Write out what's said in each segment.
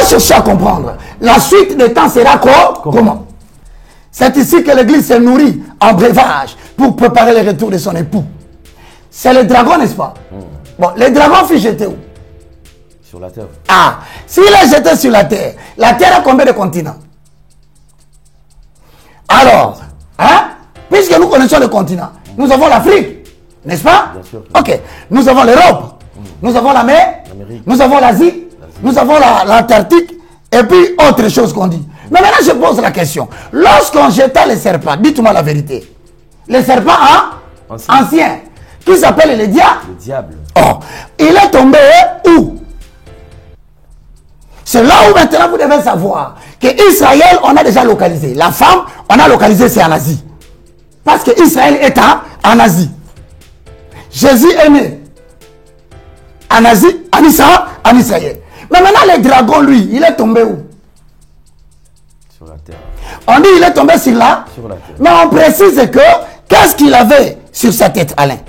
chercher à comprendre. La suite des temps sera comment? C'est ici que l'Église se nourrit en breuvage pour préparer le retour de son époux. C'est le dragon, n'est-ce pas? Bon, le dragon fut jeté où? Sur la terre. Ah, s'il est jeté sur la terre a combien de continents? Alors, hein? Puisque nous connaissons le continent, nous avons l'Afrique, n'est-ce pas? Bien sûr. Ok, nous avons l'Europe, nous avons la mer, nous avons l'Asie, nous avons l'Antarctique, et puis autre chose qu'on dit. Mais maintenant je pose la question, lorsqu'on jeta les serpents, dites-moi la vérité, les serpents anciens, qui s'appelle le diable. Oh, il est tombé où? C'est là où maintenant vous devez savoir que Israël, on a déjà localisé. La femme, on a localisé, c'est en Asie. Parce que Israël est en Asie. Jésus est né en Asie, en Israël. Mais maintenant, le dragon, lui, il est tombé où? Sur la terre. On dit il est tombé sur la terre. Mais on précise que, qu'est-ce qu'il avait sur sa tête, Alain?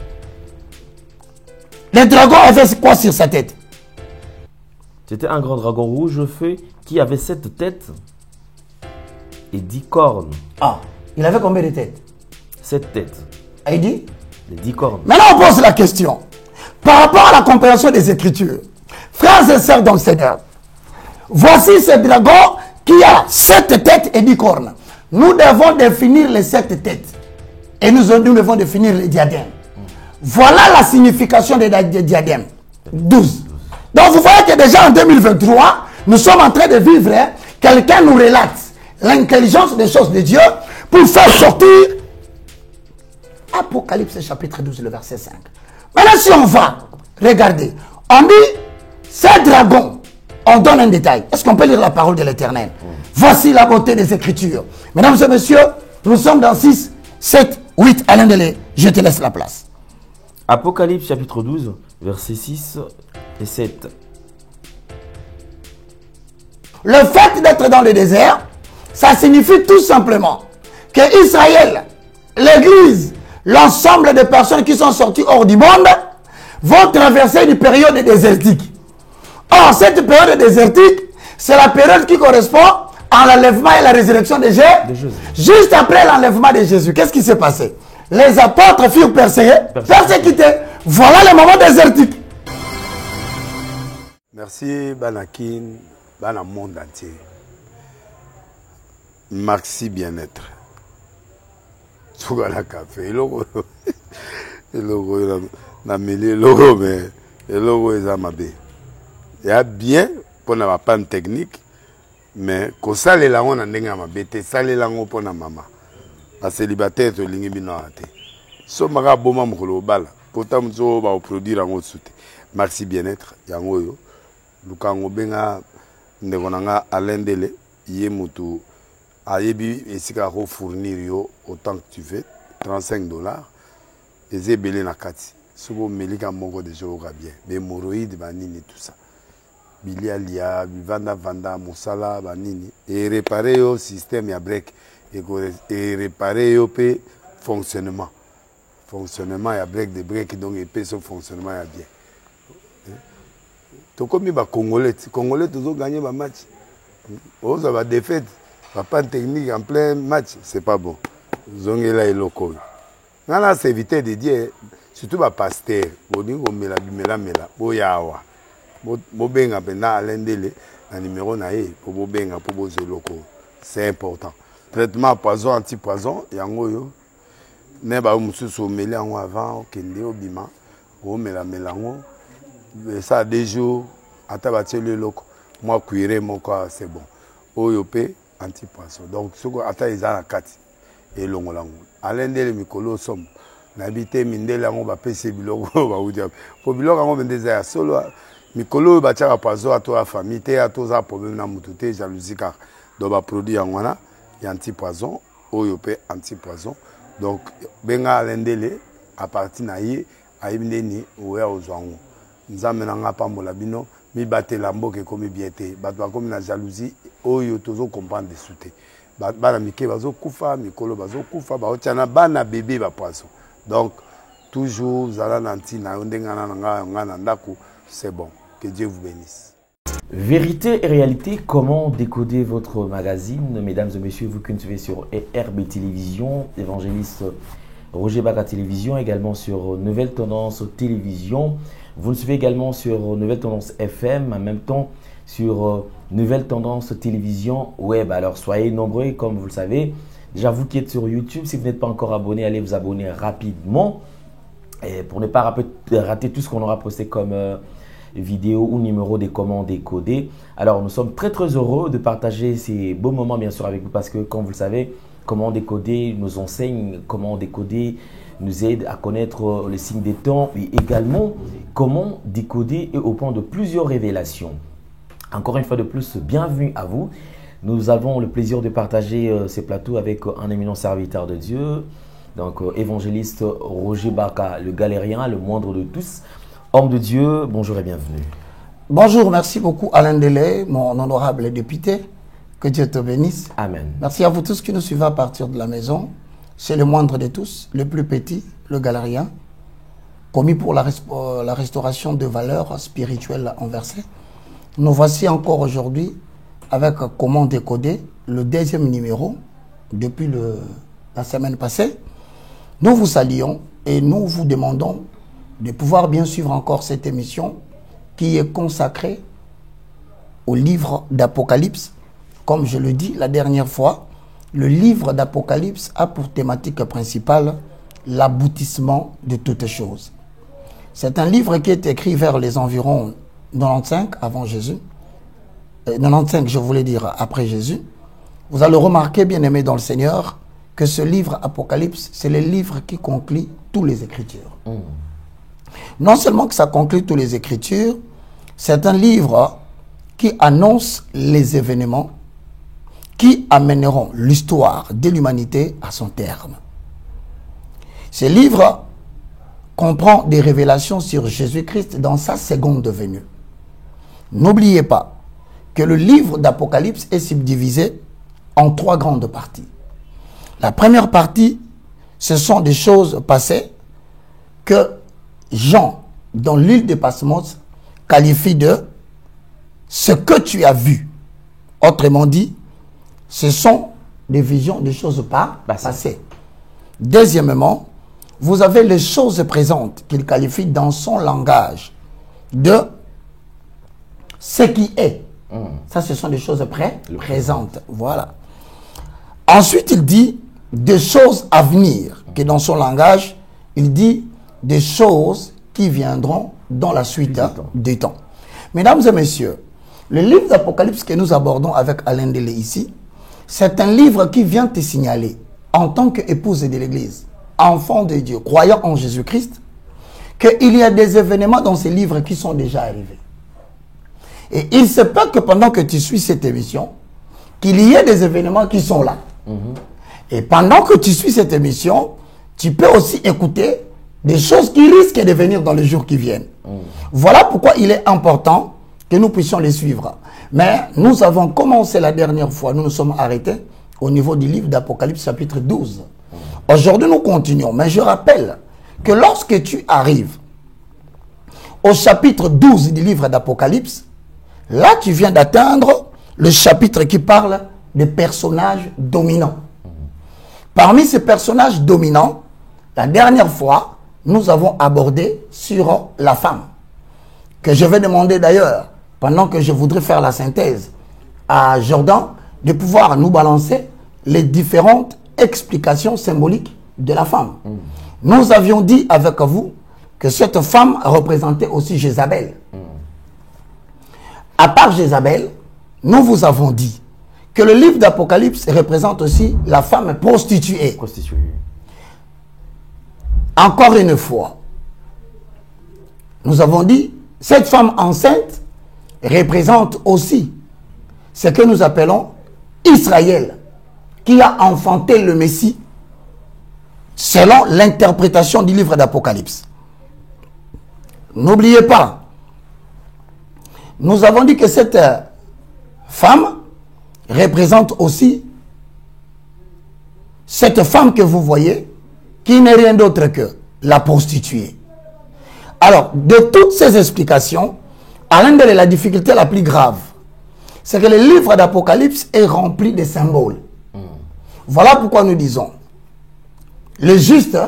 Le dragon avait quoi sur sa tête? C'était un grand dragon rouge feu qui avait 7 têtes et 10 cornes. Ah, il avait combien de têtes? 7 têtes. Et il dit? Les 10 cornes. Maintenant, on pose la question. Par rapport à la compréhension des Écritures, frères et sœurs dans le Seigneur, voici ce dragon qui a 7 têtes et 10 cornes. Nous devons définir les 7 têtes. Et nous devons définir les diadèmes. Voilà la signification des diadèmes. 12. Donc vous voyez que déjà en 2023, nous sommes en train de vivre, hein, quelqu'un nous relate l'intelligence des choses de Dieu pour faire sortir Apocalypse chapitre 12, le verset 5. Maintenant si on va regarder, on dit, ces dragons, on donne un détail. Est-ce qu'on peut lire la parole de l'Éternel? Voici la beauté des Écritures. Mesdames et messieurs, nous sommes dans 6, 7, 8, Alain Delay, je te laisse la place. Apocalypse chapitre 12, versets 6 et 7. Le fait d'être dans le désert, ça signifie tout simplement que Israël, l'Église, l'ensemble des personnes qui sont sorties hors du monde vont traverser une période désertique. Or, cette période désertique, c'est la période qui correspond à l'enlèvement et la résurrection de Jésus. Juste après l'enlèvement de Jésus, qu'est-ce qui s'est passé? Les apôtres furent persécutés. Voilà le moment désertique. Merci, Banakin, Bana monde entier. Merci bien-être. Sougala café, logo, na mêlé logo, mais le logo est amabé. Il y a bien pour la panne technique, mais quand ça les langues on a n'enga mabé, ça les langues pour la maman. La célibataire to lingi bino ate. So maga boma mukolo bala. Pourtant mzo ba produire en soute. Merci bien-être yango yo. Lukango benga ndekonanga Alain Delay yé mutu ayebi esika ko fournir yo autant que tu veux $35 et belé na kati. Sobo melika moko de joga bien. Des hémorroïdes banini tout ça. Bilialia, vanda mosala banini et réparer yo système ya break. Et réparer le fonctionnement. Fonctionnement, il y a break de break, donc il son fonctionnement est bien. Donc comme il y a Congolais, toujours gagné le match. Vous avez des défaites, pas de technique en plein match, c'est pas bon. Vous avez là et local. Là, c'est éviter de dire, surtout les pasteurs, vous dites que vous yawa. Vous benga pendant Alain Delay, le numéro naïe, pour vous benga pour vous local. C'est important. Traitement poison, anti-poison, yango yo. Ne ba mususu meli yango avant kende obima. O mela melango. Ça 2 jours ata ba tele loko. Moi cuire mon quoi c'est bon. Oyo pe anti-poison. Donc soko ata ezala kati et longo lango. Alain Delay mikolo som. Nabité mindele yango ba pese biloko ba udia. Po biloko yango bendeza ya solo mikolo ba tchaka poison ato la famille te ato za problème na mututé jalousie car do ba produit yango na anti-poison, OYOP anti-poison. Donc, benga Alain Delay, à partir naïe, aïbneni, oué aux ouangou. Nous amenons à Pambola bino, mi batte lambo que comme biété, batwa comme la jalousie, oyo toujours comprendre des soutés. Bana mike bazo kufa, mikolo bazo kufa, ba otiana bana bébé ba poisson. Donc, toujours, zala nanti na ondengana nga ndako, c'est bon. Que Dieu vous bénisse. Vérité et réalité, comment décoder votre magazine? Mesdames et messieurs, vous qui nous suivez sur RB Télévision, évangéliste Roger Baka Télévision, également sur Nouvelle Tendance Télévision. Vous nous suivez également sur Nouvelle Tendance FM, en même temps sur Nouvelle Tendance Télévision Web. Alors soyez nombreux, comme vous le savez. Déjà, vous qui êtes sur YouTube, si vous n'êtes pas encore abonné, allez vous abonner rapidement. Et pour ne pas rater tout ce qu'on aura posté comme vidéo ou numéro des comment décoder. Alors, nous sommes très heureux de partager ces beaux moments, bien sûr, avec vous parce que, comme vous le savez, comment décoder nous enseigne, comment décoder nous aide à connaître les signes des temps et également comment décoder est au point de plusieurs révélations. Encore une fois de plus, bienvenue à vous. Nous avons le plaisir de partager ces plateaux avec un éminent serviteur de Dieu, donc évangéliste Roger Baka, le galérien, le moindre de tous. Homme de Dieu, bonjour et bienvenue. Bonjour, merci beaucoup Alain Delay, mon honorable député. Que Dieu te bénisse. Amen. Merci à vous tous qui nous suivez à partir de la maison. C'est le moindre de tous, le plus petit, le galérien, commis pour la restauration de valeurs spirituelles inversées. Nous voici encore aujourd'hui avec comment décoder le deuxième numéro depuis la semaine passée. Nous vous saluons et nous vous demandons de pouvoir bien suivre encore cette émission qui est consacrée au livre d'Apocalypse. Comme je le dis la dernière fois, le livre d'Apocalypse a pour thématique principale l'aboutissement de toutes choses. C'est un livre qui est écrit vers les environs 95 avant Jésus. 95, je voulais dire après Jésus. Vous allez remarquer, bien aimés dans le Seigneur, que ce livre Apocalypse, c'est le livre qui conclut toutes les Écritures. Non seulement que ça conclut toutes les Écritures, c'est un livre qui annonce les événements qui amèneront l'histoire de l'humanité à son terme. Ce livre comprend des révélations sur Jésus-Christ dans sa seconde venue. N'oubliez pas que le livre d'Apocalypse est subdivisé en 3 grandes parties. La première partie, ce sont des choses passées que Jean, dans l'île de Patmos, qualifie de ce que tu as vu. Autrement dit, ce sont des visions des choses passées. Deuxièmement, vous avez les choses présentes qu'il qualifie dans son langage de ce qui est. Ça, ce sont des choses présentes. Voilà. Ensuite, il dit des choses à venir, que dans son langage, il dit des choses qui viendront dans la suite des temps. Mesdames et messieurs, le livre d'Apocalypse que nous abordons avec Alain Delay ici, c'est un livre qui vient te signaler, en tant qu'épouse de l'Église, enfant de Dieu, croyant en Jésus-Christ, qu'il y a des événements dans ces livres qui sont déjà arrivés. Et il se peut que pendant que tu suis cette émission, qu'il y ait des événements qui sont là. Et pendant que tu suis cette émission, tu peux aussi écouter des choses qui risquent de venir dans les jours qui viennent. Voilà pourquoi il est important que nous puissions les suivre. Mais nous avons commencé la dernière fois, nous nous sommes arrêtés au niveau du livre d'Apocalypse chapitre 12. Aujourd'hui, nous continuons. Mais je rappelle que lorsque tu arrives au chapitre 12 du livre d'Apocalypse, là, tu viens d'atteindre le chapitre qui parle des personnages dominants. Parmi ces personnages dominants, la dernière fois, nous avons abordé sur la femme, que je vais demander d'ailleurs, pendant que je voudrais faire la synthèse, à Jordan, de pouvoir nous balancer les différentes explications symboliques de la femme. Nous avions dit avec vous que cette femme représentait aussi Jézabel. À part Jézabel, nous vous avons dit que le livre d'Apocalypse représente aussi la femme prostituée. Encore une fois, nous avons dit, cette femme enceinte représente aussi ce que nous appelons Israël, qui a enfanté le Messie, selon l'interprétation du livre d'Apocalypse. N'oubliez pas, nous avons dit que cette femme représente aussi cette femme que vous voyez, qui n'est rien d'autre que la prostituée. Alors, de toutes ces explications, à l'un de la difficulté la plus grave, c'est que le livre d'Apocalypse est rempli de symboles. Voilà pourquoi nous disons, les justes,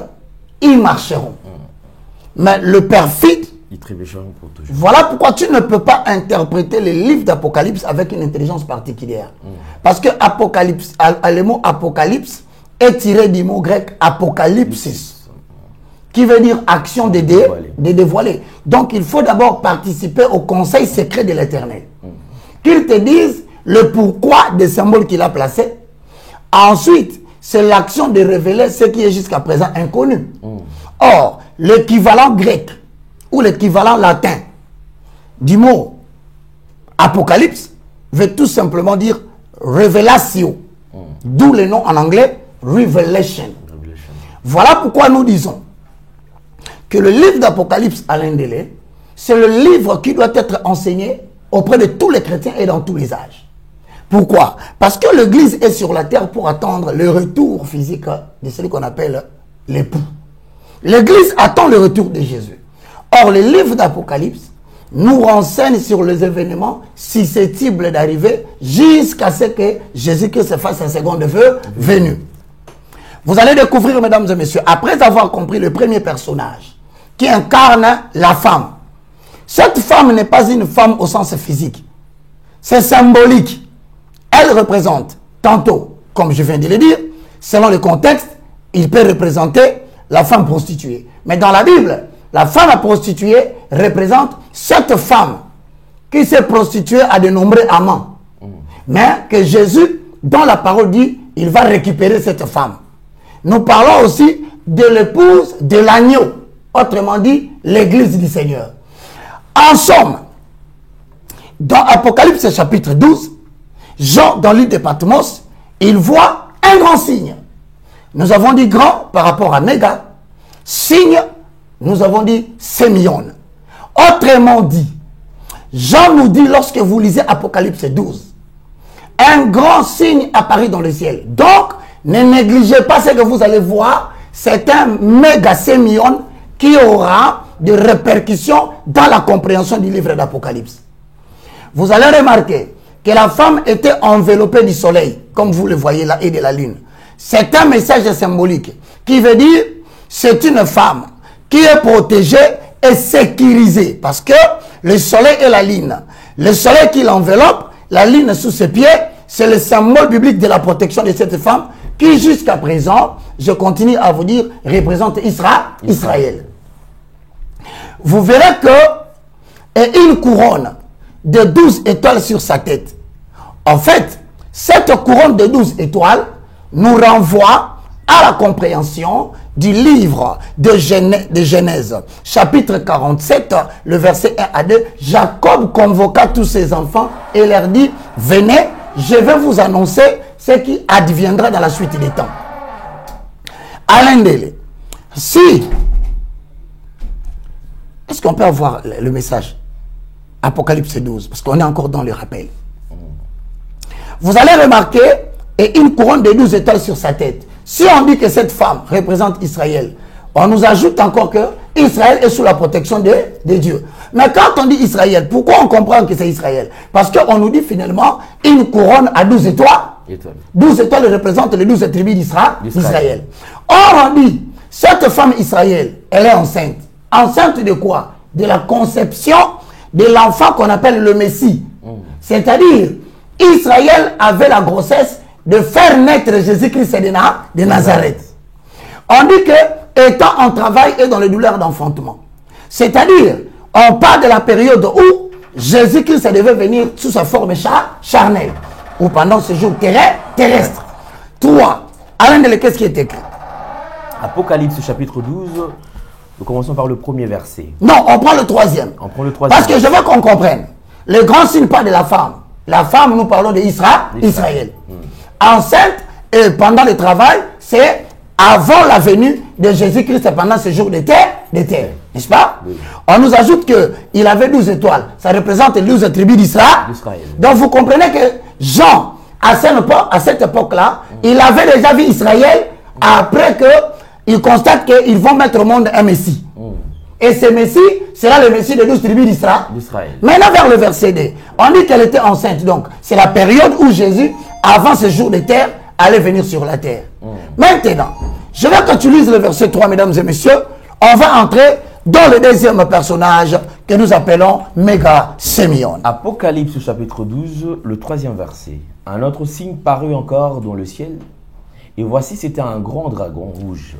ils marcheront. Mais le perfide, ils trébucheront pour toujours. Voilà pourquoi tu ne peux pas interpréter les livres d'Apocalypse avec une intelligence particulière. Parce que Apocalypse, le mot Apocalypse est tiré du mot grec apocalypsis, qui veut dire action de dévoiler. Donc il faut d'abord participer au conseil secret de l'Éternel. Qu'il te dise le pourquoi des symboles qu'il a placés. Ensuite, c'est l'action de révéler ce qui est jusqu'à présent inconnu. Or, l'équivalent grec ou l'équivalent latin du mot apocalypse veut tout simplement dire révélation. D'où le nom en anglais revelation. Voilà pourquoi nous disons que le livre d'Apocalypse, Alain Delay, c'est le livre qui doit être enseigné auprès de tous les chrétiens et dans tous les âges. Pourquoi? Parce que l'Église est sur la terre pour attendre le retour physique de celui qu'on appelle l'époux. L'Église attend le retour de Jésus. Or, le livre d'Apocalypse nous renseigne sur les événements susceptibles d'arriver jusqu'à ce que Jésus-Christ fasse un second venue. Vous allez découvrir, mesdames et messieurs, après avoir compris le premier personnage qui incarne la femme. Cette femme n'est pas une femme au sens physique. C'est symbolique. Elle représente tantôt, comme je viens de le dire, selon le contexte, il peut représenter la femme prostituée. Mais dans la Bible, la femme prostituée représente cette femme qui s'est prostituée à de nombreux amants. Mais que Jésus, dans la parole dit, il va récupérer cette femme. Nous parlons aussi de l'épouse de l'agneau, autrement dit, l'église du Seigneur. En somme, dans Apocalypse chapitre 12, Jean, dans l'île de Patmos, il voit un grand signe. Nous avons dit grand par rapport à méga. Signe, nous avons dit sémion. Autrement dit, Jean nous dit lorsque vous lisez Apocalypse 12, un grand signe apparaît dans le ciel. Donc, ne négligez pas ce que vous allez voir. C'est un méga sémion qui aura des répercussions dans la compréhension du livre d'Apocalypse. Vous allez remarquer que la femme était enveloppée du soleil, comme vous le voyez là, et de la lune. C'est un message symbolique qui veut dire c'est une femme qui est protégée et sécurisée parce que le soleil et la lune, le soleil qui l'enveloppe, la lune sous ses pieds, c'est le symbole biblique de la protection de cette femme qui jusqu'à présent, je continue à vous dire, représente Israël. Vous verrez que et une couronne de 12 étoiles sur sa tête. En fait, cette couronne de 12 étoiles nous renvoie à la compréhension du livre de Genèse, chapitre 47, le verset 1 à 2. Jacob convoqua tous ses enfants et leur dit, venez, je vais vous annoncer ce qui adviendra dans la suite des temps. Alain Delay, si, est-ce qu'on peut avoir le message Apocalypse 12, parce qu'on est encore dans le rappel. Vous allez remarquer, et une couronne de 12 étoiles sur sa tête. Si on dit que cette femme représente Israël, on nous ajoute encore que Israël est sous la protection de Dieu. Mais quand on dit Israël, pourquoi on comprend que c'est Israël? Parce qu'on nous dit finalement une couronne à 12 étoiles. 12 étoiles représentent les 12 tribus d'Israël. Or on dit, cette femme Israël, elle est enceinte. Enceinte de quoi? De la conception de l'enfant qu'on appelle le Messie. C'est-à-dire, Israël avait la grossesse de faire naître Jésus-Christ de Nazareth. On dit que, étant en travail et dans les douleurs d'enfantement. C'est-à-dire, on parle de la période où Jésus-Christ devait venir sous sa forme charnelle, ou pendant ce jour terrestre. 3. Alain Delay, qu'est-ce qui est écrit? Apocalypse chapitre 12. Nous commençons par le premier verset. Non, on prend le troisième. On prend le troisième. Parce que je veux qu'on comprenne. Le grand signe pas de la femme. La femme, nous parlons d'Israël. Enceinte, et pendant le travail, c'est avant la venue de Jésus-Christ pendant ce jour de terre, n'est-ce pas? Oui. On nous ajoute qu'il avait 12 étoiles. Ça représente les 12 tribus d'Israël. Donc vous comprenez que Jean, à cette époque-là, il avait déjà vu Israël après qu'il constate qu'ils vont mettre au monde un Messie. Et ce Messie sera le Messie des 12 tribus d'Israël. Maintenant, vers le verset 2, on dit qu'elle était enceinte. Donc, c'est la période où Jésus, avant ce jour de terre, allait venir sur la terre. Maintenant, je veux que tu lises le verset 3, mesdames et messieurs. On va entrer dans le deuxième personnage que nous appelons Méga Sémion. Apocalypse chapitre 12, le 3e verset. Un autre signe parut encore dans le ciel. Et voici, c'était un grand dragon rouge.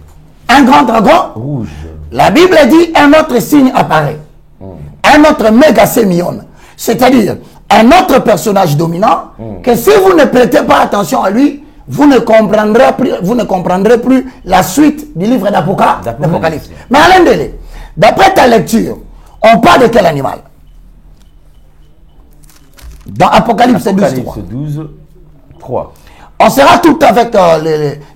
Un grand dragon rouge. La Bible dit un autre signe apparaît. Un autre Méga Sémion. C'est-à-dire un autre personnage dominant que si vous ne prêtez pas attention à lui, vous ne comprendrez plus la suite du livre d'Apocalypse. Mais Alain Délé, d'après ta lecture, on parle de quel animal? Dans Apocalypse 12, 3. On sera tout avec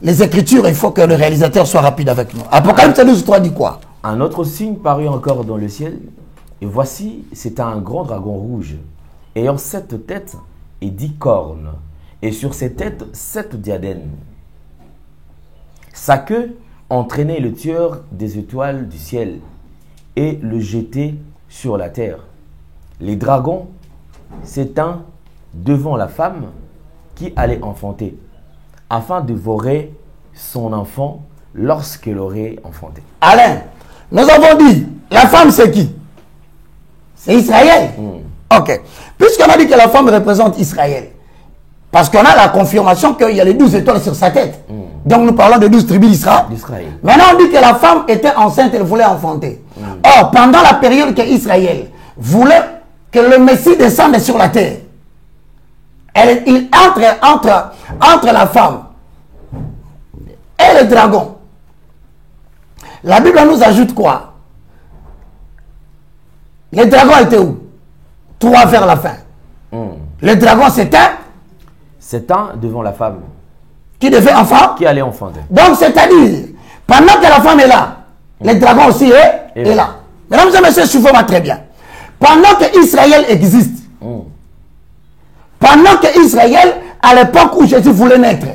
les écritures, il faut que le réalisateur soit rapide avec nous. Apocalypse 12, 3 dit quoi? Un autre signe parut encore dans le ciel, et voici, c'était un grand dragon rouge, ayant 7 têtes et 10 cornes, et sur ses têtes 7 diadèmes. Sa queue entraînait le tueur des étoiles du ciel, et le jetait sur la terre. Les dragons s'éteignent devant la femme qui allait enfanter, afin de dévorer son enfant lorsqu'elle aurait enfanté. Alain, nous avons dit, la femme c'est qui? C'est Israël. Ok. Puisqu'on a dit que la femme représente Israël, parce qu'on a la confirmation qu'il y a les 12 étoiles sur sa tête. Donc nous parlons de 12 tribus d'Israël. Maintenant on dit que la femme était enceinte, elle voulait enfanter. Or, pendant la période que Israël voulait que le Messie descende sur la terre, il entre la femme et le dragon. La Bible nous ajoute quoi? Le dragon était où? 3 vers la fin. Le dragon s'éteint devant la femme. Qui devait enfanter? Qui allait enfanter. Donc c'est-à-dire, pendant que la femme est là, le dragon aussi est là. Mesdames et messieurs, suivez-moi très bien. Pendant que Israël existe, pendant que Israël, à l'époque où Jésus voulait naître,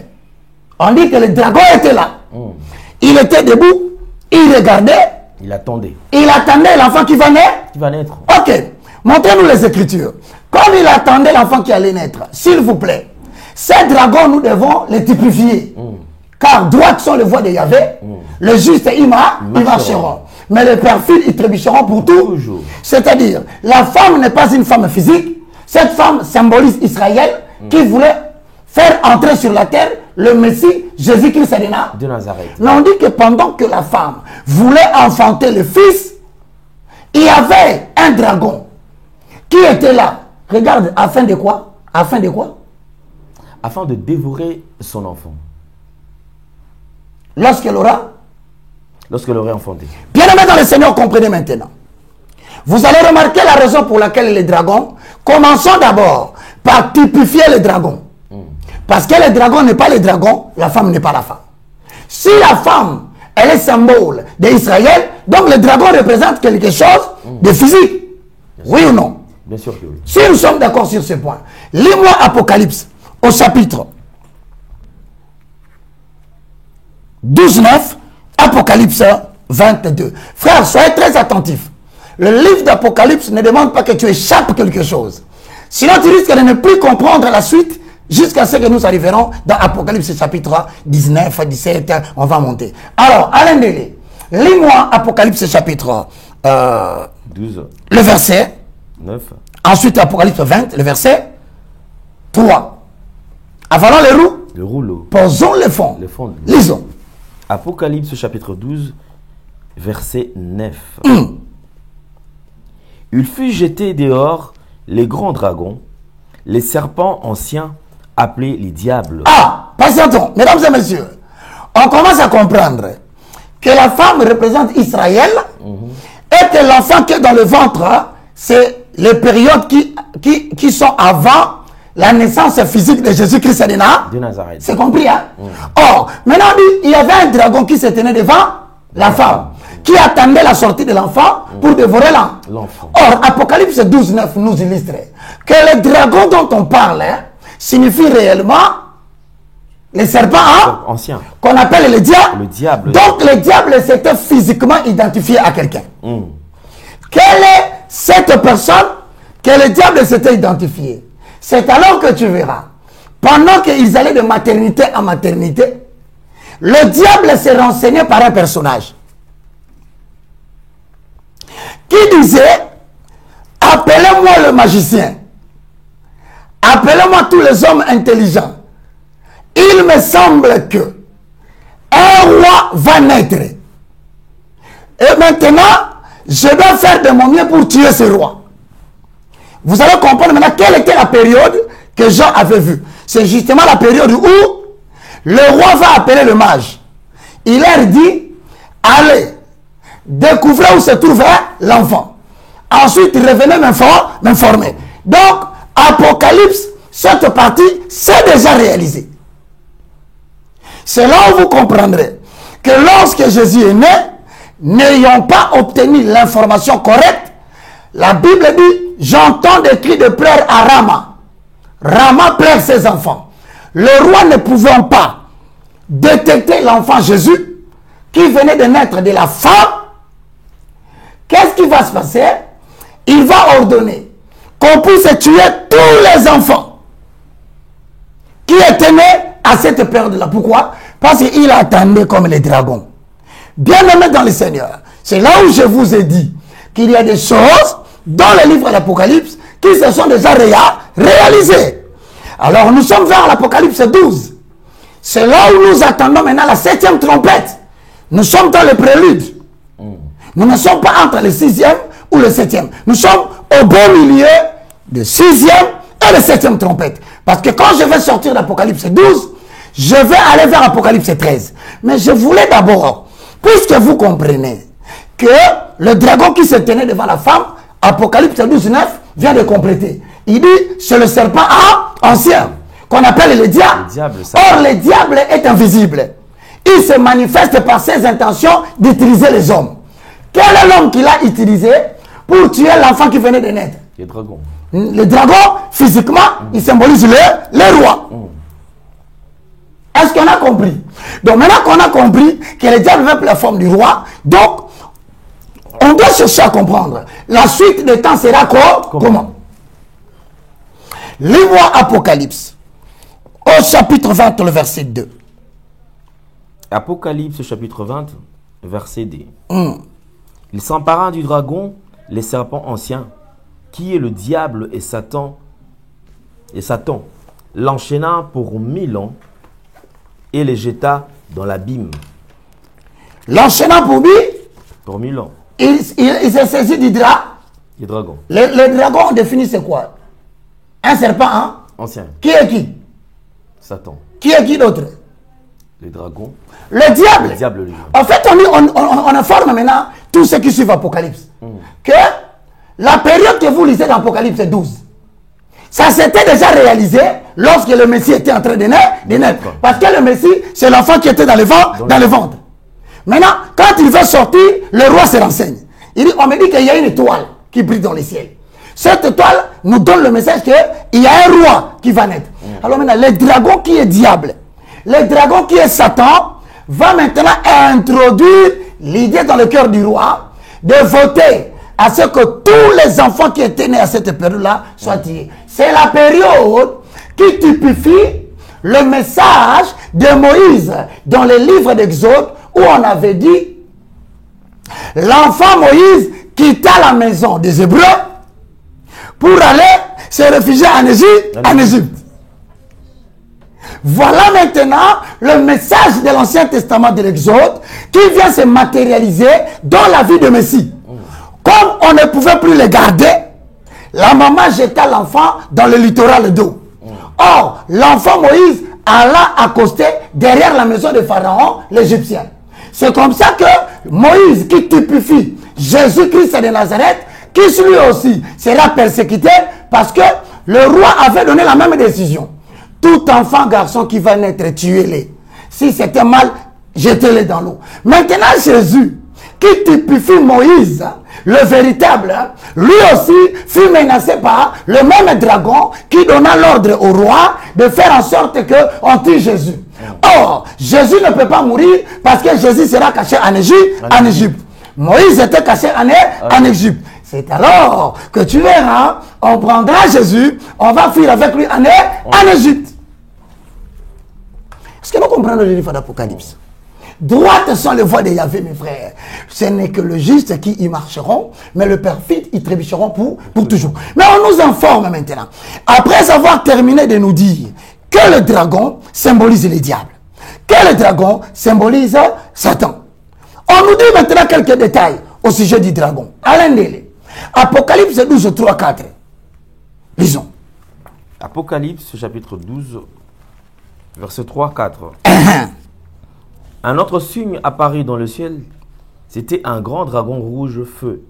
on dit que le dragon était là. Il était debout, il regardait. Il attendait. Il attendait l'enfant qui va naître. Qui va naître. Ok. Montrez-nous les Écritures. Comme il attendait l'enfant qui allait naître, s'il vous plaît, ces dragons, nous devons les typifier. Car droites sont les voies de Yahvé, le juste, ils marcheront. Mais les perfides, ils trébucheront pour tout. C'est-à-dire, la femme n'est pas une femme physique. Cette femme symbolise Israël qui voulait faire entrer sur la terre le Messie, Jésus-Christ de Nazareth. Mais on dit que pendant que la femme voulait enfanter le fils, il y avait un dragon qui était là. Regarde, afin de quoi? Afin de quoi? Afin de dévorer son enfant. Lorsqu'elle aurait enfanté. Bien aimé dans le Seigneur, comprenez maintenant. Vous allez remarquer la raison pour laquelle les dragons. Commençons d'abord par typifier le dragon. Parce que le dragon n'est pas le dragon, la femme n'est pas la femme. Si la femme, elle est symbole d'Israël, donc le dragon représente quelque chose de physique. Oui ou non? Bien sûr que oui. Si nous sommes d'accord sur ce point, lis-moi Apocalypse au chapitre 12, 9, Apocalypse 22. Frères, soyez très attentifs. Le livre d'Apocalypse ne demande pas que tu échappes quelque chose. Sinon, tu risques de ne plus comprendre la suite jusqu'à ce que nous arriverons dans Apocalypse chapitre 19, 17, on va monter. Alors, Alain Délé, lis-moi Apocalypse chapitre 12. Le verset 9. Ensuite, Apocalypse 20, le verset 3. Avalons les roues. Le rouleau. Posons le fond. Le fond. Lisons. Apocalypse chapitre 12, verset 9. Il fut jeté dehors les grands dragons, les serpents anciens appelés les diables. Ah, patientons, mesdames et messieurs. On commence à comprendre que la femme représente Israël et que l'enfant qui est dans le ventre, c'est les périodes qui sont avant la naissance physique de Jésus-Christ de Nazareth. C'est compris, hein? Or, maintenant, il y avait un dragon qui se tenait devant la femme, qui attendait la sortie de l'enfant pour dévorer l'enfant. Or, Apocalypse 12, 9 nous illustre que le dragon dont on parle signifie réellement les serpents qu'on appelle le diable. Le diable. Donc, le diable s'était physiquement identifié à quelqu'un. cette personne que le diable s'était identifié. C'est alors que tu verras, pendant qu'ils allaient de maternité en maternité, le diable s'est renseigné par un personnage qui disait, appelez-moi le magicien, appelez-moi tous les hommes intelligents. Il me semble que un roi va naître. Et maintenant, je dois faire de mon mieux pour tuer ce roi. Vous allez comprendre maintenant quelle était la période que Jean avait vue. C'est justement la période où le roi va appeler le mage. Il leur dit, allez, découvrez où se trouvait l'enfant. Ensuite, revenez m'informer. Donc, Apocalypse, cette partie, c'est déjà réalisé. C'est là où vous comprendrez que lorsque Jésus est né, n'ayant pas obtenu l'information correcte, la Bible dit, j'entends des cris de pleurs à Rama. Rama pleure ses enfants. Le roi ne pouvant pas détecter l'enfant Jésus qui venait de naître de la femme, qu'est-ce qui va se passer? Il va ordonner qu'on puisse tuer tous les enfants qui étaient nés à cette période-là. Pourquoi? Parce qu'il attendait comme les dragons. Bien aimé dans le Seigneur, c'est là où je vous ai dit qu'il y a des choses dans le livre de l'Apocalypse qui se sont déjà réalisées. Alors nous sommes vers l'Apocalypse 12. C'est là où nous attendons maintenant la 7e trompette. Nous sommes dans le prélude. Nous ne sommes pas entre le 6e ou le 7e. Nous sommes au beau milieu de 6e et de 7e trompette. Parce que quand je vais sortir d'Apocalypse 12, je vais aller vers Apocalypse 13. Mais je voulais d'abord, puisque vous comprenez que le dragon qui se tenait devant la femme, Apocalypse 12, 9, vient de compléter. Il dit, c'est le serpent ancien, qu'on appelle le diable. Or, le diable est invisible. Il se manifeste par ses intentions d'utiliser les hommes. Quel est l'homme qu'il a utilisé pour tuer l'enfant qui venait de naître? Le dragon. Le dragon, physiquement, il symbolise le roi. Est-ce qu'on a compris? Donc maintenant qu'on a compris que le diable veut la forme du roi, donc on doit chercher à comprendre. La suite des temps sera comment? Lis-moi Apocalypse, au chapitre 20, le verset 2. Apocalypse, chapitre 20, verset 2. Il s'empara du dragon, les serpents anciens, qui est le diable et Satan, l'enchaîna pour 1000 ans et les jeta dans l'abîme. L'enchaînant pour 1000 ans. Il s'est saisi du dragon. Le dragon, on définit c'est quoi? Un serpent, hein? Ancien. Qui est qui? Satan. Qui est qui d'autre? Le dragon. Le diable. Le diable lui. En fait, on informe maintenant tous ceux qui suivent Apocalypse que la période que vous lisez dans Apocalypse 12, ça s'était déjà réalisé lorsque le Messie était en train de naître. Parce que le Messie, c'est l'enfant qui était dans le ventre. Maintenant, quand il veut sortir, le roi se renseigne. On me dit qu'il y a une étoile qui brille dans le ciel. Cette étoile nous donne le message qu'il y a un roi qui va naître. Alors maintenant, le dragon qui est diable, le dragon qui est Satan, va maintenant introduire l'idée dans le cœur du roi de voter à ce que tous les enfants qui étaient nés à cette période-là soient tués. C'est la période qui typifie le message de Moïse dans le livre d'Exode où on avait dit l'enfant Moïse quitta la maison des Hébreux pour aller se réfugier en Égypte. Voilà maintenant le message de l'Ancien Testament de l'Exode qui vient se matérialiser dans la vie de Messie. Comme on ne pouvait plus le garder, la maman jeta l'enfant dans le littoral d'eau. Or, l'enfant Moïse alla accoster derrière la maison de Pharaon, l'Égyptien. C'est comme ça que Moïse, qui typifie Jésus-Christ de Nazareth, qui lui aussi sera persécuté parce que le roi avait donné la même décision. Tout enfant garçon qui va naître, tuez-les. Si c'était mal, jetez-les dans l'eau. Maintenant, Jésus, qui typifie Moïse, le véritable, lui aussi fut menacé par le même dragon qui donna l'ordre au roi de faire en sorte qu'on tue Jésus. Or, Jésus ne peut pas mourir parce que Jésus sera caché en Égypte. Moïse était caché en Égypte. C'est alors que tu verras, on prendra Jésus, on va fuir avec lui en Égypte. Est-ce que nous comprenons le livre d'Apocalypse? Droites sont les voies de Yahvé, mes frères. Ce n'est que le juste qui y marcheront, mais le perfide y trébucheront pour toujours. Mais on nous informe maintenant, après avoir terminé de nous dire que le dragon symbolise le diable, que le dragon symbolise Satan. On nous dit maintenant quelques détails au sujet du dragon. Alain Délé. Apocalypse 12, 3, 4. Lisons. Apocalypse chapitre 12, verset 3, 4. Un autre signe apparut dans le ciel. C'était un grand dragon rouge feu,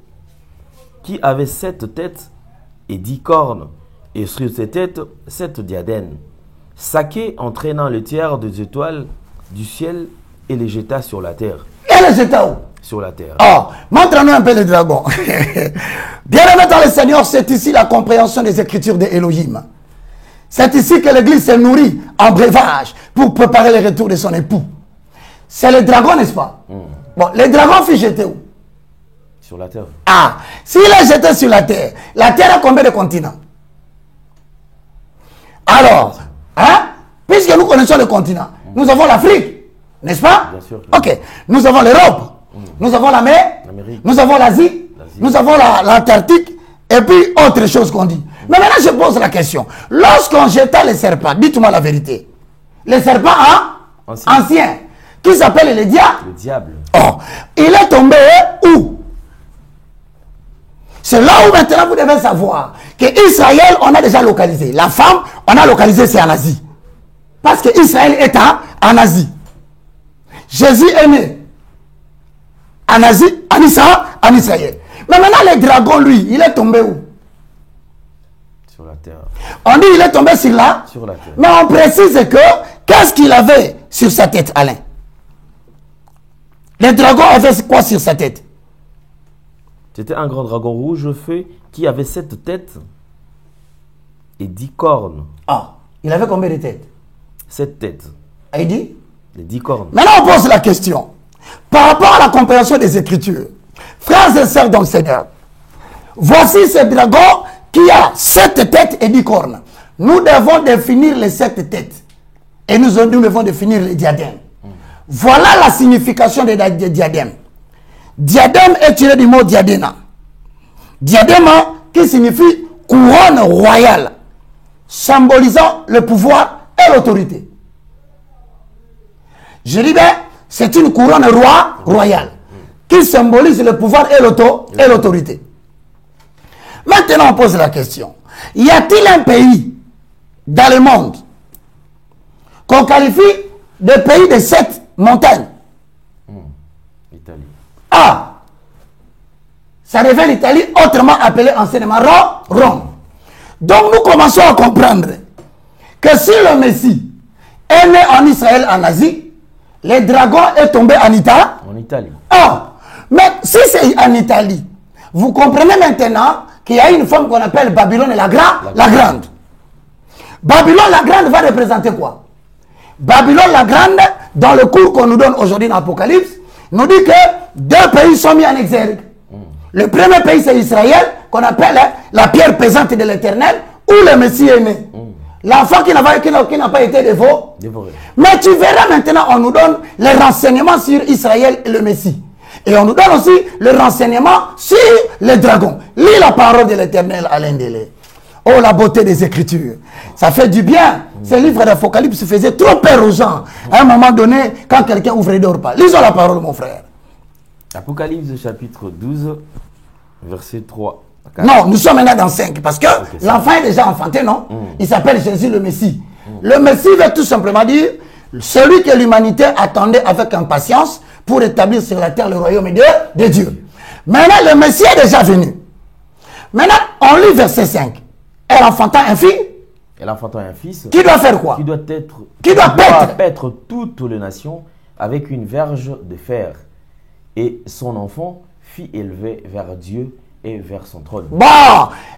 qui avait 7 têtes et 10 cornes, et sur ses têtes 7 diadèmes. Saké entraînant le tiers des étoiles du ciel et les jeta sur la terre. Et les jeta où? Sur la terre. Oh, montre-nous un peu le dragon. Bien-aimé dans le Seigneur, c'est ici la compréhension des Écritures d'Élohim. C'est ici que l'Église se nourrit en breuvage pour préparer le retour de son époux. C'est le dragon, n'est-ce pas? Bon, le dragon fut jeté où? Sur la terre. Ah, s'il est jeté sur la terre a combien de continents? Alors, hein? Puisque nous connaissons le continent, nous avons l'Afrique, n'est-ce pas? Bien sûr. Ok, nous avons l'Europe, nous avons la mer, nous avons l'Asie, nous avons l'Antarctique, et puis autre chose qu'on dit. Mais maintenant, je pose la question. Lorsqu'on jeta les serpents, dites-moi la vérité. Les serpents anciens, qui s'appelle le diable. Le diable. Oh, il est tombé où? C'est là où maintenant vous devez savoir que Israël, on a déjà localisé. La femme, on a localisé, c'est en Asie. Parce que Israël est en Asie. Jésus est né en Asie, en Israël. Mais maintenant, le dragon, lui, il est tombé où? Sur la terre. On dit il est tombé sur la terre. Mais on précise que, qu'est-ce qu'il avait sur sa tête, Alain? Le dragon avait quoi sur sa tête? C'était un grand dragon rouge feu qui avait 7 têtes et 10 cornes. Ah, il avait combien de têtes? 7 têtes. Il dit? Les 10 cornes. Maintenant, on pose la question. Par rapport à la compréhension des Écritures, frères et sœurs dans le Seigneur, voici ce dragon qui a 7 têtes et 10 cornes. Nous devons définir les 7 têtes. Et nous devons définir les diadèmes. Voilà la signification des diadèmes. Diadème est tiré du mot diadéma. Diadéma qui signifie couronne royale, symbolisant le pouvoir et l'autorité. Je dis bien, c'est une couronne royale qui symbolise le pouvoir et l'autorité. Maintenant, on pose la question. Y a-t-il un pays dans le monde qu'on qualifie de pays de 7 montagnes? L'Italie. Ah, ça devient l'Italie, autrement appelée anciennement Rome. Donc nous commençons à comprendre que si le Messie est né en Israël, en Asie, le dragon est tombé en Italie. Ah, mais si c'est en Italie, vous comprenez maintenant qu'il y a une femme qu'on appelle Babylone la Grande. Babylone la Grande va représenter quoi? Babylone la Grande, dans le cours qu'on nous donne aujourd'hui dans l'Apocalypse, nous dit que 2 pays sont mis en exergue. Le premier pays, c'est Israël, qu'on appelle la pierre pesante de l'Éternel, où le Messie est né. L'enfant qui n'a pas été dévoré. Mais tu verras maintenant, on nous donne les renseignements sur Israël et le Messie. Et on nous donne aussi le renseignement sur le dragon. Lis la parole de l'Éternel, Alain Délé. Oh, la beauté des Écritures. Ça fait du bien. Ce livre d'Apocalypse faisait trop peur aux gens. À un moment donné, quand quelqu'un ouvre et ne dort pas. Lisons la parole, mon frère. Apocalypse chapitre 12, verset 3. 4. Non, nous sommes maintenant dans 5. Parce que l'enfant est déjà enfanté, non? Il s'appelle Jésus le Messie. Le Messie veut tout simplement dire celui que l'humanité attendait avec impatience pour établir sur la terre le royaume de Dieu. Maintenant, le Messie est déjà venu. Maintenant, on lit verset 5. Elle enfanta un fils. Elle enfanta un fils. Qui doit faire quoi? Qui doit paître toutes les nations avec une verge de fer. Et son enfant fit élever vers Dieu et vers son trône. Bon,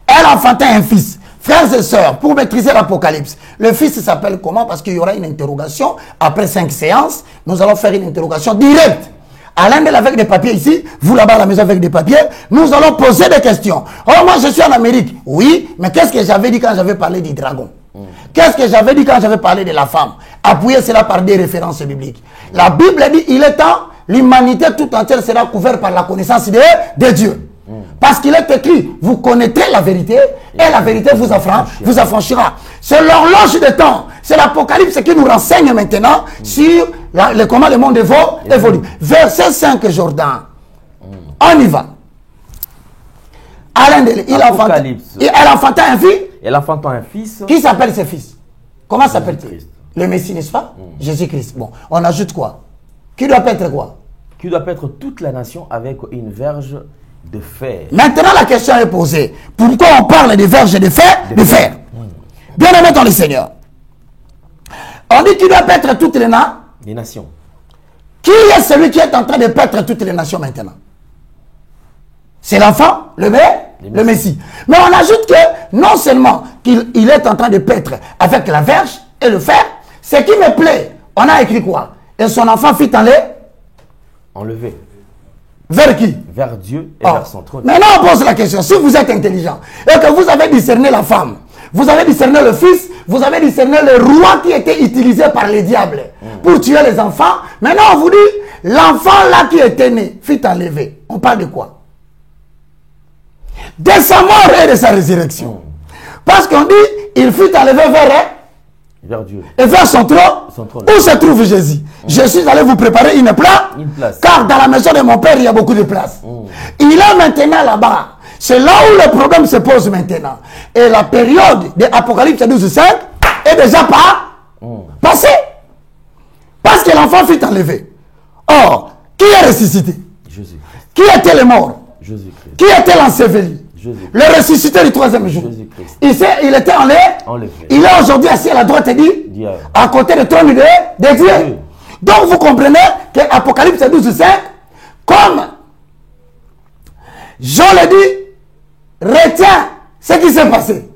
elle enfanta un fils. Frères et sœurs, pour maîtriser l'Apocalypse, le fils s'appelle comment? Parce qu'il y aura une interrogation. Après 5 séances, nous allons faire une interrogation directe. Alain Del avec des papiers ici, vous là-bas à la maison avec des papiers, nous allons poser des questions. Oh, moi je suis en Amérique. Oui, mais qu'est-ce que j'avais dit quand j'avais parlé du dragon? Qu'est-ce que j'avais dit quand j'avais parlé de la femme? Appuyez cela par des références bibliques. La Bible dit, il est temps, l'humanité tout entière sera couverte par la connaissance de Dieu. Parce qu'il est écrit, vous connaîtrez la vérité et la vérité vous affranchira. C'est l'horloge de temps. C'est l'Apocalypse qui nous renseigne maintenant sur comment le monde évolue. Verset 5, Jordan. On y va. Alain Del, il a enfanté un fils. Elle enfanta un fils. Qui s'appelle ce fils? Comment s'appelle-t-il? Le Messie, n'est-ce pas? Jésus-Christ. Bon, on ajoute quoi? Qui doit être quoi? Qui doit être toute la nation avec une verge de fer. Maintenant, la question est posée. Pourquoi on parle de verge de fer? Bien aimé dans le Seigneur. On dit qu'il doit paître toutes les nations. Qui est celui qui est en train de paître toutes les nations maintenant? C'est l'enfant, le Messie. Mais on ajoute que non seulement qu'il est en train de paître avec la verge et le fer, ce qui me plaît, on a écrit quoi? Et son enfant fit enlevé. Vers qui? Vers Dieu et vers son trône. Maintenant on pose la question, si vous êtes intelligent et que vous avez discerné la femme, vous avez discerné le fils, vous avez discerné le roi qui était utilisé par les diables pour tuer les enfants, maintenant on vous dit, l'enfant là qui était né, fut enlevé. On parle de quoi? De sa mort et de sa résurrection. Parce qu'on dit, il fut enlevé vers Dieu. Et vers son trône. Où se trouve Jésus? Je suis allé vous préparer une place. Car dans la maison de mon père, il y a beaucoup de place. Il est maintenant là-bas. C'est là où le problème se pose maintenant. Et la période de Apocalypse 12:5 est déjà passée. Parce que l'enfant fut enlevé. Or, qui est ressuscité? Jésus. Qui était le mort? Jésus-Christ. Qui était l'enseveli? Le ressuscité du troisième jour. Il était enlevé. Il est aujourd'hui assis à la droite et dit, à côté du trône de Dieu. Donc vous comprenez que Apocalypse 12:5, comme Jean le dit, retient ce qui s'est passé.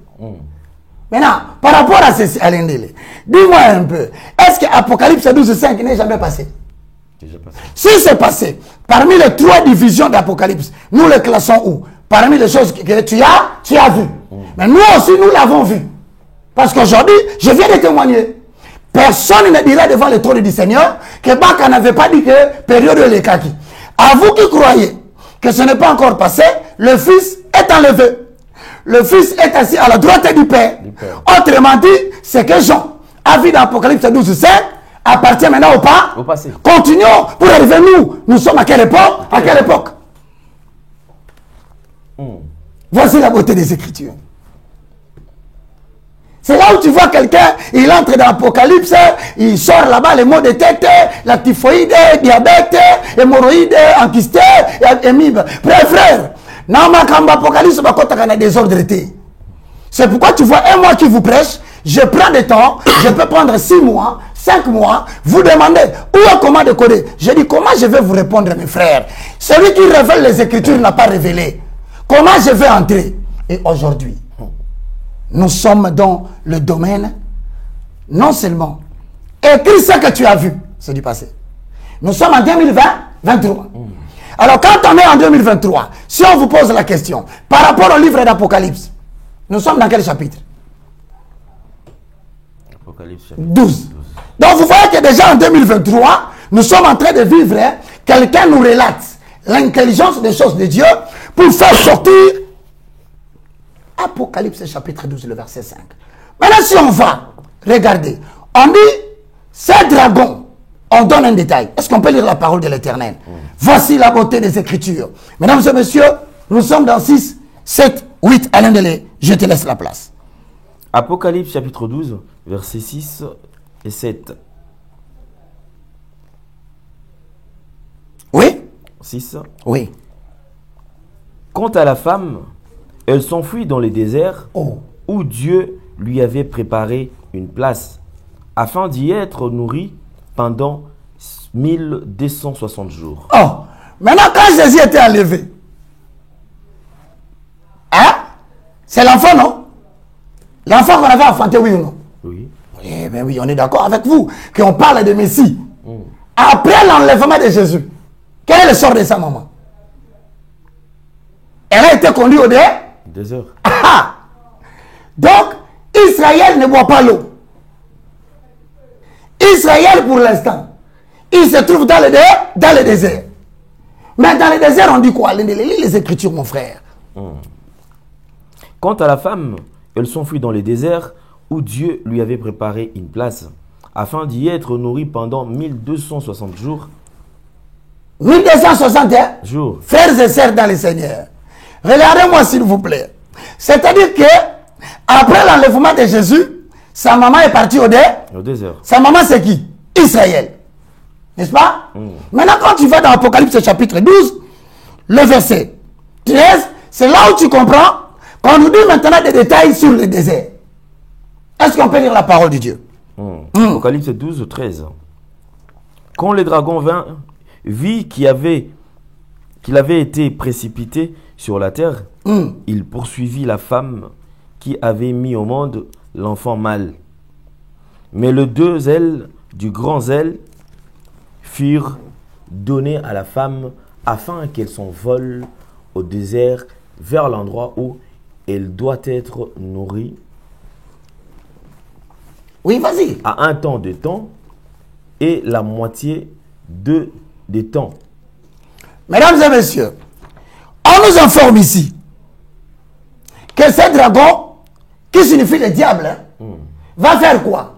Maintenant, par rapport à ceci, Alain Del, dis-moi un peu, est-ce que Apocalypse 12:5 n'est jamais passé? Si c'est passé, parmi les 3 divisions d'Apocalypse, nous les classons où? Parmi les choses que tu as vues. Mais nous aussi, nous l'avons vu. Parce qu'aujourd'hui, je viens de témoigner. Personne ne dirait devant le trône du Seigneur que Baka n'avait pas dit que période de l'ékaki. À vous qui croyez que ce n'est pas encore passé, le Fils est enlevé. Le Fils est assis à la droite du Père. Autrement dit, c'est que Jean a vu dans Apocalypse 12:5 appartient maintenant au passé. Continuons pour arriver nous. Nous sommes à quelle époque? Voici la beauté des Écritures. C'est là où tu vois quelqu'un, il entre dans l'Apocalypse, il sort là-bas les maux de tête, la typhoïde, diabète, hémorroïde, enquisté, hémibe. Frère, dans ma camp Apocalypse, il y a des ordres. C'est pourquoi tu vois un mois qui vous prêche, je prends des temps, je peux prendre 6 mois, 5 mois, vous demandez où est comment décoder. Je dis comment je vais vous répondre mes frères. Celui qui révèle les Écritures n'a pas révélé. Comment je vais entrer? Et aujourd'hui, nous sommes dans le domaine, non seulement, écris ce que tu as vu, c'est du passé. Nous sommes en 2023. Alors quand on est en 2023, si on vous pose la question, par rapport au livre d'Apocalypse, nous sommes dans quel chapitre? Apocalypse 12. Donc vous voyez que déjà en 2023, nous sommes en train de vivre, quelqu'un nous relate l'intelligence des choses de Dieu pour faire sortir Apocalypse chapitre 12, le verset 5. Maintenant, si on va regarder, on dit, ces dragons, on donne un détail. Est-ce qu'on peut lire la parole de l'Éternel? Voici la beauté des Écritures. Mesdames et messieurs, nous sommes dans 6, 7, 8. Alain Del, je te laisse la place. Apocalypse chapitre 12, versets 6 et 7. Oui? 6. Oui. Quant à la femme, elle s'enfuit dans les déserts où Dieu lui avait préparé une place afin d'y être nourrie pendant 1260 jours. Oh, maintenant quand Jésus était enlevé, hein? C'est l'enfant, non? L'enfant qu'on avait enfanté, oui ou non? Oui. Eh bien oui, on est d'accord avec vous qu'on parle de Messie. Après l'enlèvement de Jésus, Quel est le sort de sa maman? Elle a été conduite au désert. Ah! Donc, Israël ne boit pas l'eau. Israël, pour l'instant, il se trouve dans le désert. Mais dans le désert, on dit quoi? Lis les Écritures, mon frère. Quant à la femme, elle s'enfuit dans le désert où Dieu lui avait préparé une place afin d'y être nourrie pendant 1260 jours. 1260 Jours. Frères et sœurs dans le Seigneur, regardez-moi s'il vous plaît. C'est-à-dire que après l'enlèvement de Jésus, sa maman est partie au désert. Sa maman c'est qui? Israël. N'est-ce pas? Maintenant quand tu vas dans Apocalypse chapitre 12, le verset 13, c'est là où tu comprends qu'on nous dit maintenant des détails sur le désert. Est-ce qu'on peut lire la parole de Dieu? Apocalypse 12, 13. Quand le dragon vit qu'il avait été précipité sur la terre, il poursuivit la femme qui avait mis au monde l'enfant mâle. Mais les deux ailes du grand zèle furent données à la femme afin qu'elle s'envole au désert vers l'endroit où elle doit être nourrie. Oui, vas-y. À un temps de temps et la moitié des temps. Mesdames et messieurs, on nous informe ici que ce dragon, qui signifie le diable, va faire quoi?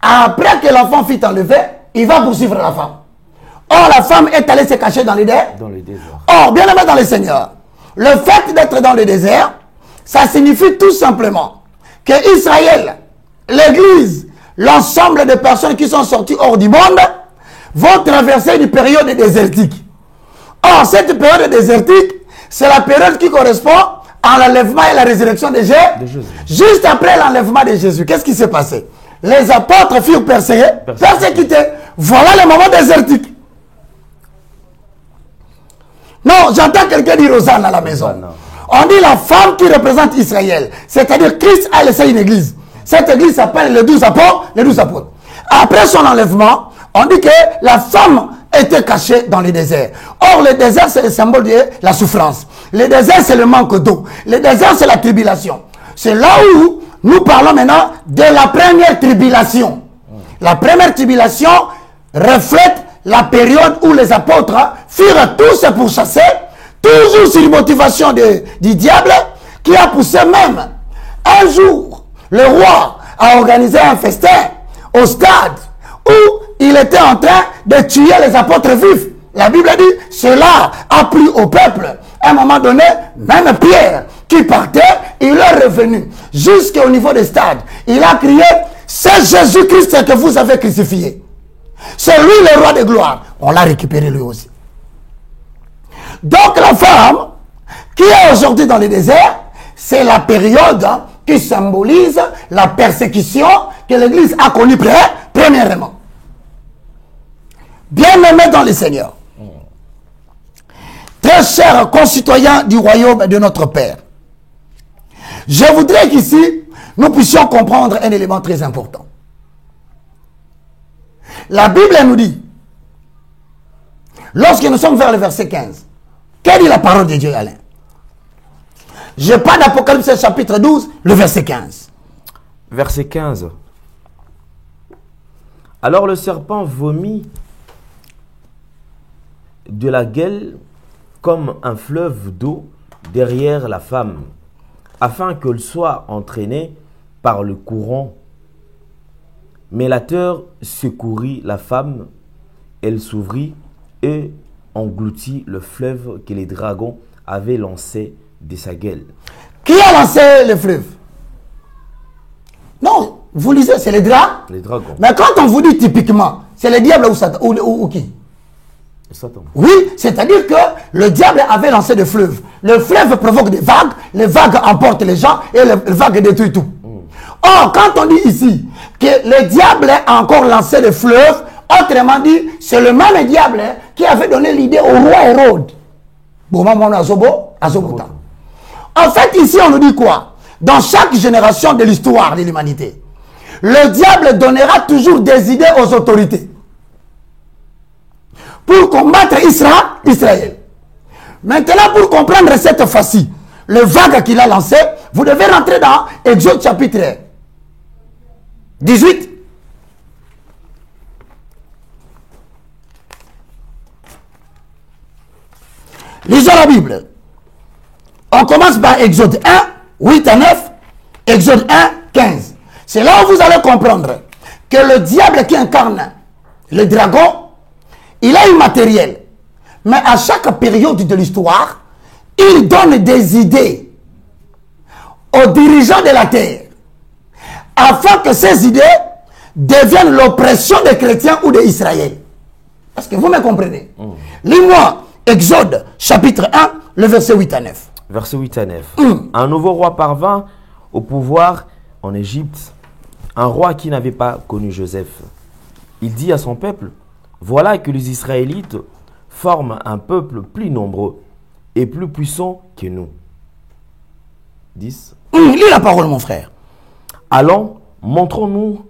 Après que l'enfant fut enlevé, il va poursuivre la femme. Or, la femme est allée se cacher dans le désert. Or, bien aimé dans le Seigneur, le fait d'être dans le désert, ça signifie tout simplement que Israël, l'Église, l'ensemble des personnes qui sont sorties hors du monde vont traverser une période désertique. Or, cette période désertique, c'est la période qui correspond à l'enlèvement et la résurrection de Jésus. Juste après l'enlèvement de Jésus, qu'est-ce qui s'est passé? Les apôtres furent persécutés. Voilà le moment désertique. Non, j'entends quelqu'un dire Hosanna à la maison. On dit la femme qui représente Israël. C'est-à-dire Christ a laissé une église. Cette église s'appelle les 12 apôtres. Après son enlèvement, on dit que la femme était cachée dans le désert. Or, le désert, c'est le symbole de la souffrance. Le désert, c'est le manque d'eau. Le désert, c'est la tribulation. C'est là où nous parlons maintenant de la première tribulation. La première tribulation reflète la période où les apôtres furent tous pourchassés, toujours sur motivation du diable, qui a poussé même un jour le roi a organisé un festin au stade où il était en train de tuer les apôtres vifs. La Bible dit, cela a plu au peuple. À un moment donné, même Pierre, qui partait, il est revenu jusqu'au niveau du stade. Il a crié, c'est Jésus-Christ que vous avez crucifié. C'est lui le roi de gloire. On l'a récupéré lui aussi. Donc la femme qui est aujourd'hui dans le désert, c'est la période qui symbolise la persécution que l'Église a connue premièrement. Bien-aimés dans le Seigneur, très chers concitoyens du royaume de notre Père, je voudrais qu'ici, nous puissions comprendre un élément très important. La Bible nous dit, lorsque nous sommes vers le verset 15, quelle est la parole de Dieu, Alain? Je parle d'Apocalypse chapitre 12, le verset 15. Verset 15. Alors le serpent vomit de la gueule comme un fleuve d'eau derrière la femme, afin qu'elle soit entraînée par le courant. Mais la terre secourut la femme, elle s'ouvrit et engloutit le fleuve que les dragons avaient lancé de sa gueule. Qui a lancé le fleuve? Non, vous lisez, c'est les dragons. Mais quand on vous dit typiquement, c'est le diable ou Satan, ou qui? Satan. Oui, c'est-à-dire que le diable avait lancé le fleuve. Le fleuve provoque des vagues, les vagues emportent les gens et les vagues détruisent tout. Or, quand on dit ici que le diable a encore lancé le fleuve, autrement dit, c'est le même diable qui avait donné l'idée au roi Hérode. En fait, ici, on nous dit quoi? Dans chaque génération de l'histoire de l'humanité, le diable donnera toujours des idées aux autorités pour combattre Israël. Maintenant, pour comprendre cette fois-ci, le vague qu'il a lancé, vous devez rentrer dans Exode chapitre 18. Lisons la Bible. On commence par Exode 1, 8 à 9, Exode 1, 15. C'est là où vous allez comprendre que le diable qui incarne le dragon, il a immatériel. Mais à chaque période de l'histoire, il donne des idées aux dirigeants de la terre afin que ces idées deviennent l'oppression des chrétiens ou des Israéliens. Est-ce que vous me comprenez? Lis-moi Exode chapitre 1, le verset 8 à 9. Verset 8 à 9. Un nouveau roi parvint au pouvoir en Égypte, un roi qui n'avait pas connu Joseph. Il dit à son peuple, voilà que les Israélites forment un peuple plus nombreux et plus puissant que nous. 10. Lis la parole, mon frère. Allons, montrons-nous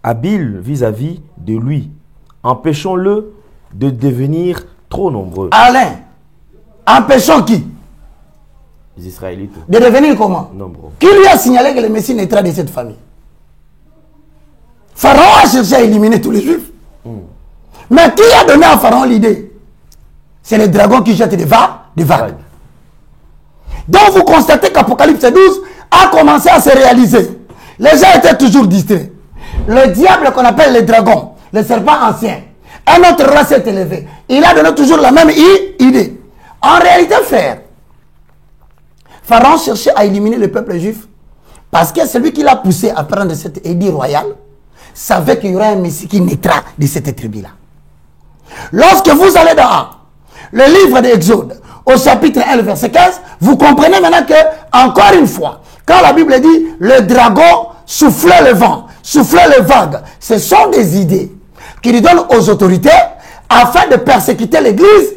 habiles vis-à-vis de lui. Empêchons-le de devenir trop nombreux. Alain, empêchons qui? Les Israélites. De devenir comment? Nombreux. Qui lui a signalé que le Messie naîtra de cette famille? Pharaon a cherché à éliminer tous les Juifs. Mais qui a donné à Pharaon l'idée? C'est les dragons qui jettent des vagues. Donc vous constatez qu'Apocalypse 12 a commencé à se réaliser. Les gens étaient toujours distraits. Le diable qu'on appelle le dragon, le serpent ancien, un autre roi s'est élevé. Il a donné toujours la même idée. En réalité, frère, Pharaon cherchait à éliminer le peuple juif parce que celui qui l'a poussé à prendre cet édit royal savait qu'il y aurait un Messie qui naîtra de cette tribu-là. Lorsque vous allez dans le livre d'Exode, au chapitre 1, verset 15, vous comprenez maintenant que, encore une fois, quand la Bible dit le dragon soufflait le vent, soufflait les vagues, ce sont des idées qu'il donne aux autorités afin de persécuter l'église,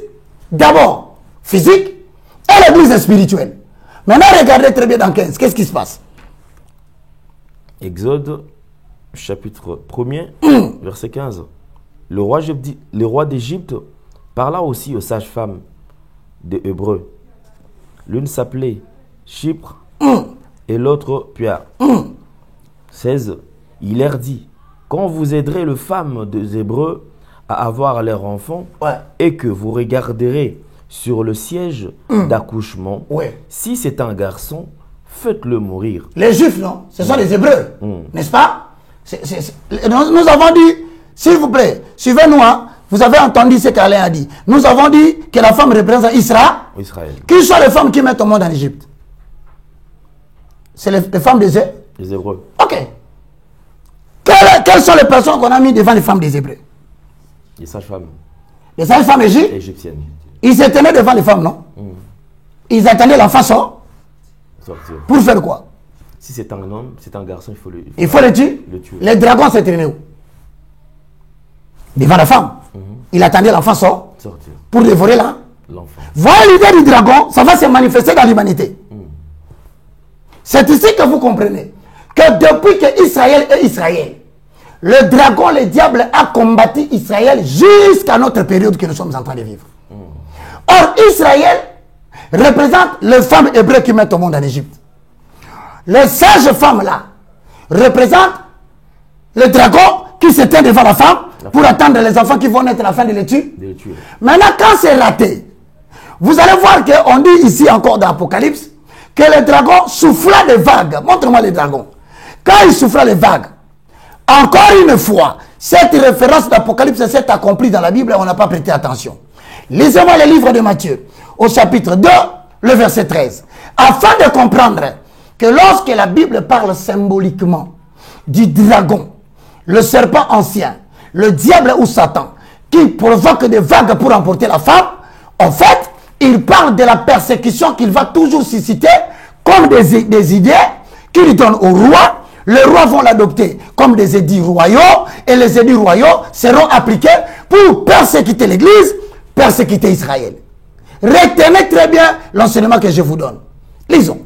d'abord physique et l'église spirituelle. Maintenant, regardez très bien dans 15, qu'est-ce qui se passe? Exode, chapitre 1er, verset 15. Le roi d'Égypte parla aussi aux sages-femmes des Hébreux. L'une s'appelait Chypre et l'autre Pua. 16. Il leur dit, quand vous aiderez les femmes des Hébreux à avoir leurs enfants et que vous regarderez sur le siège d'accouchement, si c'est un garçon, faites-le mourir. Les Juifs, non? Ce sont les Hébreux, n'est-ce pas? Nous avons dit, s'il vous plaît, suivez-nous, hein? Vous avez entendu ce qu'Alain a dit. Nous avons dit que la femme représente Israël. Qui sont les femmes qui mettent au monde en Égypte? C'est les femmes des Hébreux. Ok. Quelles sont les personnes qu'on a mis devant les femmes des Hébreux? Les sages-femmes. Les sages-femmes égyptiennes. Ils se tenaient devant les femmes, non? Ils attendaient l'enfant sortir. Pour faire quoi? Si c'est un homme, c'est un garçon, il faut le tuer. Les dragons se tenaient où? Devant la femme. Il attendait l'enfant sortir pour dévorer l'enfant. Voilà l'idée du dragon, ça va se manifester dans l'humanité. C'est ici que vous comprenez que depuis que Israël est Israël, le dragon, le diable a combattu Israël jusqu'à notre période que nous sommes en train de vivre. Or, Israël représente les femmes hébreues qui mettent au monde en Égypte. Les sages femmes-là représentent le dragon qui se tient devant la femme pour attendre les enfants qui vont naître à la fin de l'étude. Maintenant, quand c'est raté, vous allez voir qu'on dit ici encore dans l'Apocalypse que le dragon souffla des vagues. Montre-moi les dragons. Quand il souffla les vagues, encore une fois, cette référence d'Apocalypse s'est accomplie dans la Bible et on n'a pas prêté attention. Lisez-moi le livre de Matthieu, au chapitre 2, le verset 13. Afin de comprendre que lorsque la Bible parle symboliquement du dragon, le serpent ancien, le diable ou Satan, qui provoque des vagues pour emporter la femme, en fait, il parle de la persécution qu'il va toujours susciter comme des idées qu'il donne au roi. Les rois vont l'adopter comme des édits royaux et les édits royaux seront appliqués pour persécuter l'Église, persécuter Israël. Retenez très bien l'enseignement que je vous donne. Lisons.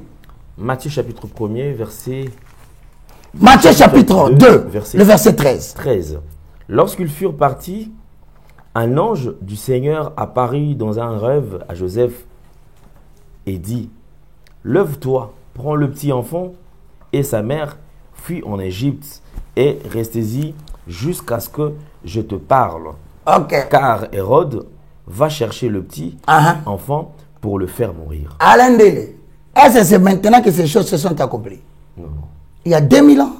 Matthieu chapitre 1er, verset... Matthieu chapitre 2, le verset 13. Lorsqu'ils furent partis, un ange du Seigneur apparut dans un rêve à Joseph et dit, « Lève-toi, prends le petit enfant et sa mère, fuis en Égypte et restez-y jusqu'à ce que je te parle. Ok. Car Hérode va chercher le petit enfant pour le faire mourir. » Alain Dele, est-ce que c'est maintenant que ces choses se sont accomplies? Non. Il y a 2000 ans.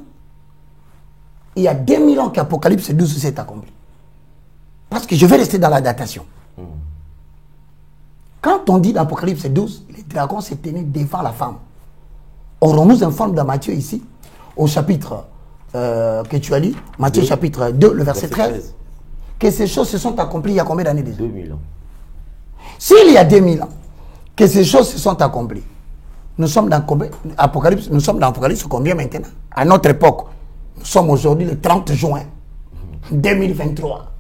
Il y a 2000 ans qu'Apocalypse 12 s'est accompli. Parce que je vais rester dans la datation. Quand on dit dans Apocalypse 12, les dragons se tenaient devant la femme. Or, on nous informe dans Matthieu ici, au chapitre que tu as lu, Matthieu chapitre 2, le verset 13, que ces choses se sont accomplies il y a combien d'années déjà? 2000 ans. S'il y a 2000 ans que ces choses se sont accomplies, nous sommes dans Apocalypse, nous sommes dans Apocalypse combien maintenant? À notre époque, nous sommes aujourd'hui le 30 juin 2023.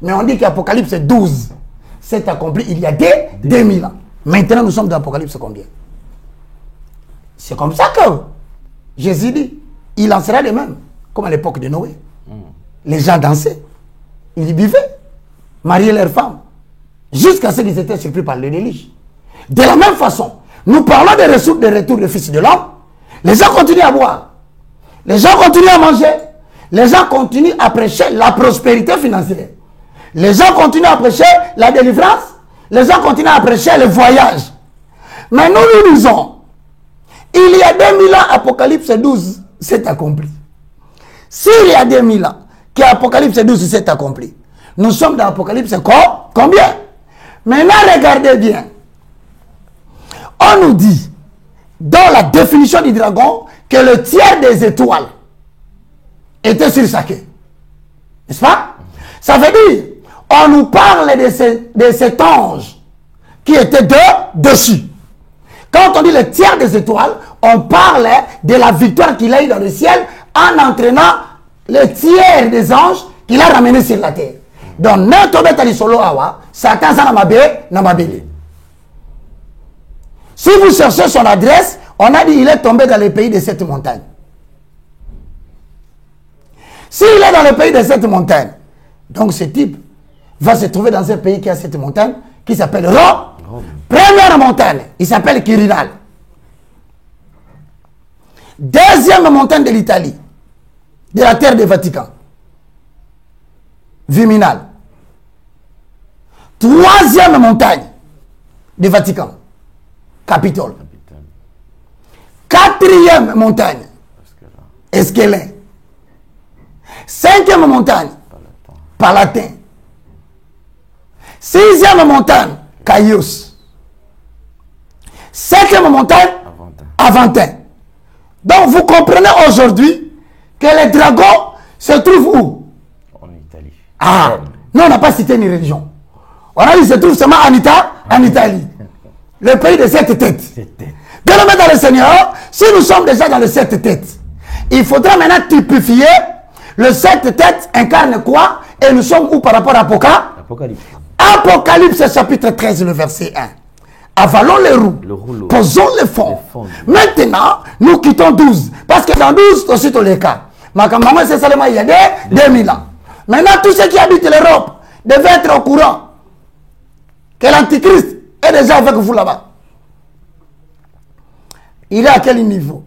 Mais on dit qu'Apocalypse 12 s'est accompli il y a 2000 ans. Maintenant, nous sommes dans Apocalypse combien? C'est comme ça que Jésus dit, il en sera de même, comme à l'époque de Noé. Les gens dansaient, ils vivaient, mariaient leurs femmes, jusqu'à ce qu'ils étaient surpris par le déluge. De la même façon, nous parlons des ressources de retour du Fils de l'homme. Les gens continuent à boire, les gens continuent à manger, les gens continuent à prêcher la prospérité financière. Les gens continuent à prêcher la délivrance, les gens continuent à prêcher le voyage. Mais nous nous disons, il y a 2000 ans, Apocalypse 12 s'est accompli. S'il y a 2000 ans qu'Apocalypse 12 s'est accompli, nous sommes dans Apocalypse combien? Maintenant, regardez bien. On nous dit, dans la définition du dragon, que le tiers des étoiles était sur sa queue. N'est-ce pas? Ça veut dire, on nous parle de cet ange qui était dessus. Quand on dit le tiers des étoiles, on parle de la victoire qu'il a eu dans le ciel en entraînant le tiers des anges qu'il a ramené sur la terre. Donc, notre bête solo awa, Satan ça n'a pas belé. Si vous cherchez son adresse, on a dit qu'il est tombé dans le pays de cette montagne. S'il est dans le pays de cette montagne, donc ce type va se trouver dans un pays qui a cette montagne, qui s'appelle Rome. Première montagne, il s'appelle Quirinal. Deuxième montagne de l'Italie, de la terre du Vatican, Viminal. Troisième montagne du Vatican, Capitole. Quatrième montagne, Esquelin. Cinquième montagne, Palatin. Sixième montagne, Caïus. Septième montagne, Aventin. Donc vous comprenez aujourd'hui que les dragons se trouvent où? En Italie. Ah, nous on n'a pas cité une religion. On a dit qu'ils se trouvent seulement en Italie. Le pays de sept têtes. Bien-aimés dans le Seigneur, si nous sommes déjà dans les sept têtes, il faudra maintenant typifier le sept têtes incarne quoi? Et nous sommes où par rapport à Apocalypse. Apocalypse chapitre 13, le verset 1. Avalons les roues, posons les fonds. Maintenant, nous quittons 12. Parce que dans 12, aussi tous les cas. Ma maman, c'est seulement il y a 2000 ans. Maintenant, tous ceux qui habitent l'Europe devaient être au courant que l'Antichrist est déjà avec vous là-bas. Il est à quel niveau?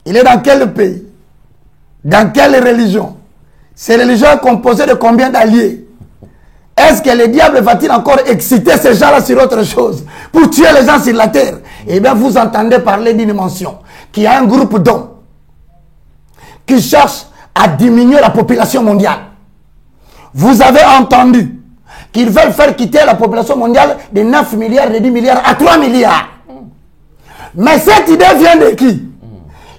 Il est dans quel pays? Dans quelle religion? Ces religions sont composées de combien d'alliés? Est-ce que le diable va-t-il encore exciter ces gens-là sur autre chose pour tuer les gens sur la terre? Eh bien, vous entendez parler d'une mention qui a un groupe d'hommes qui cherche à diminuer la population mondiale. Vous avez entendu qu'ils veulent faire quitter la population mondiale de 9 milliards, de 10 milliards à 3 milliards. Mais cette idée vient de qui?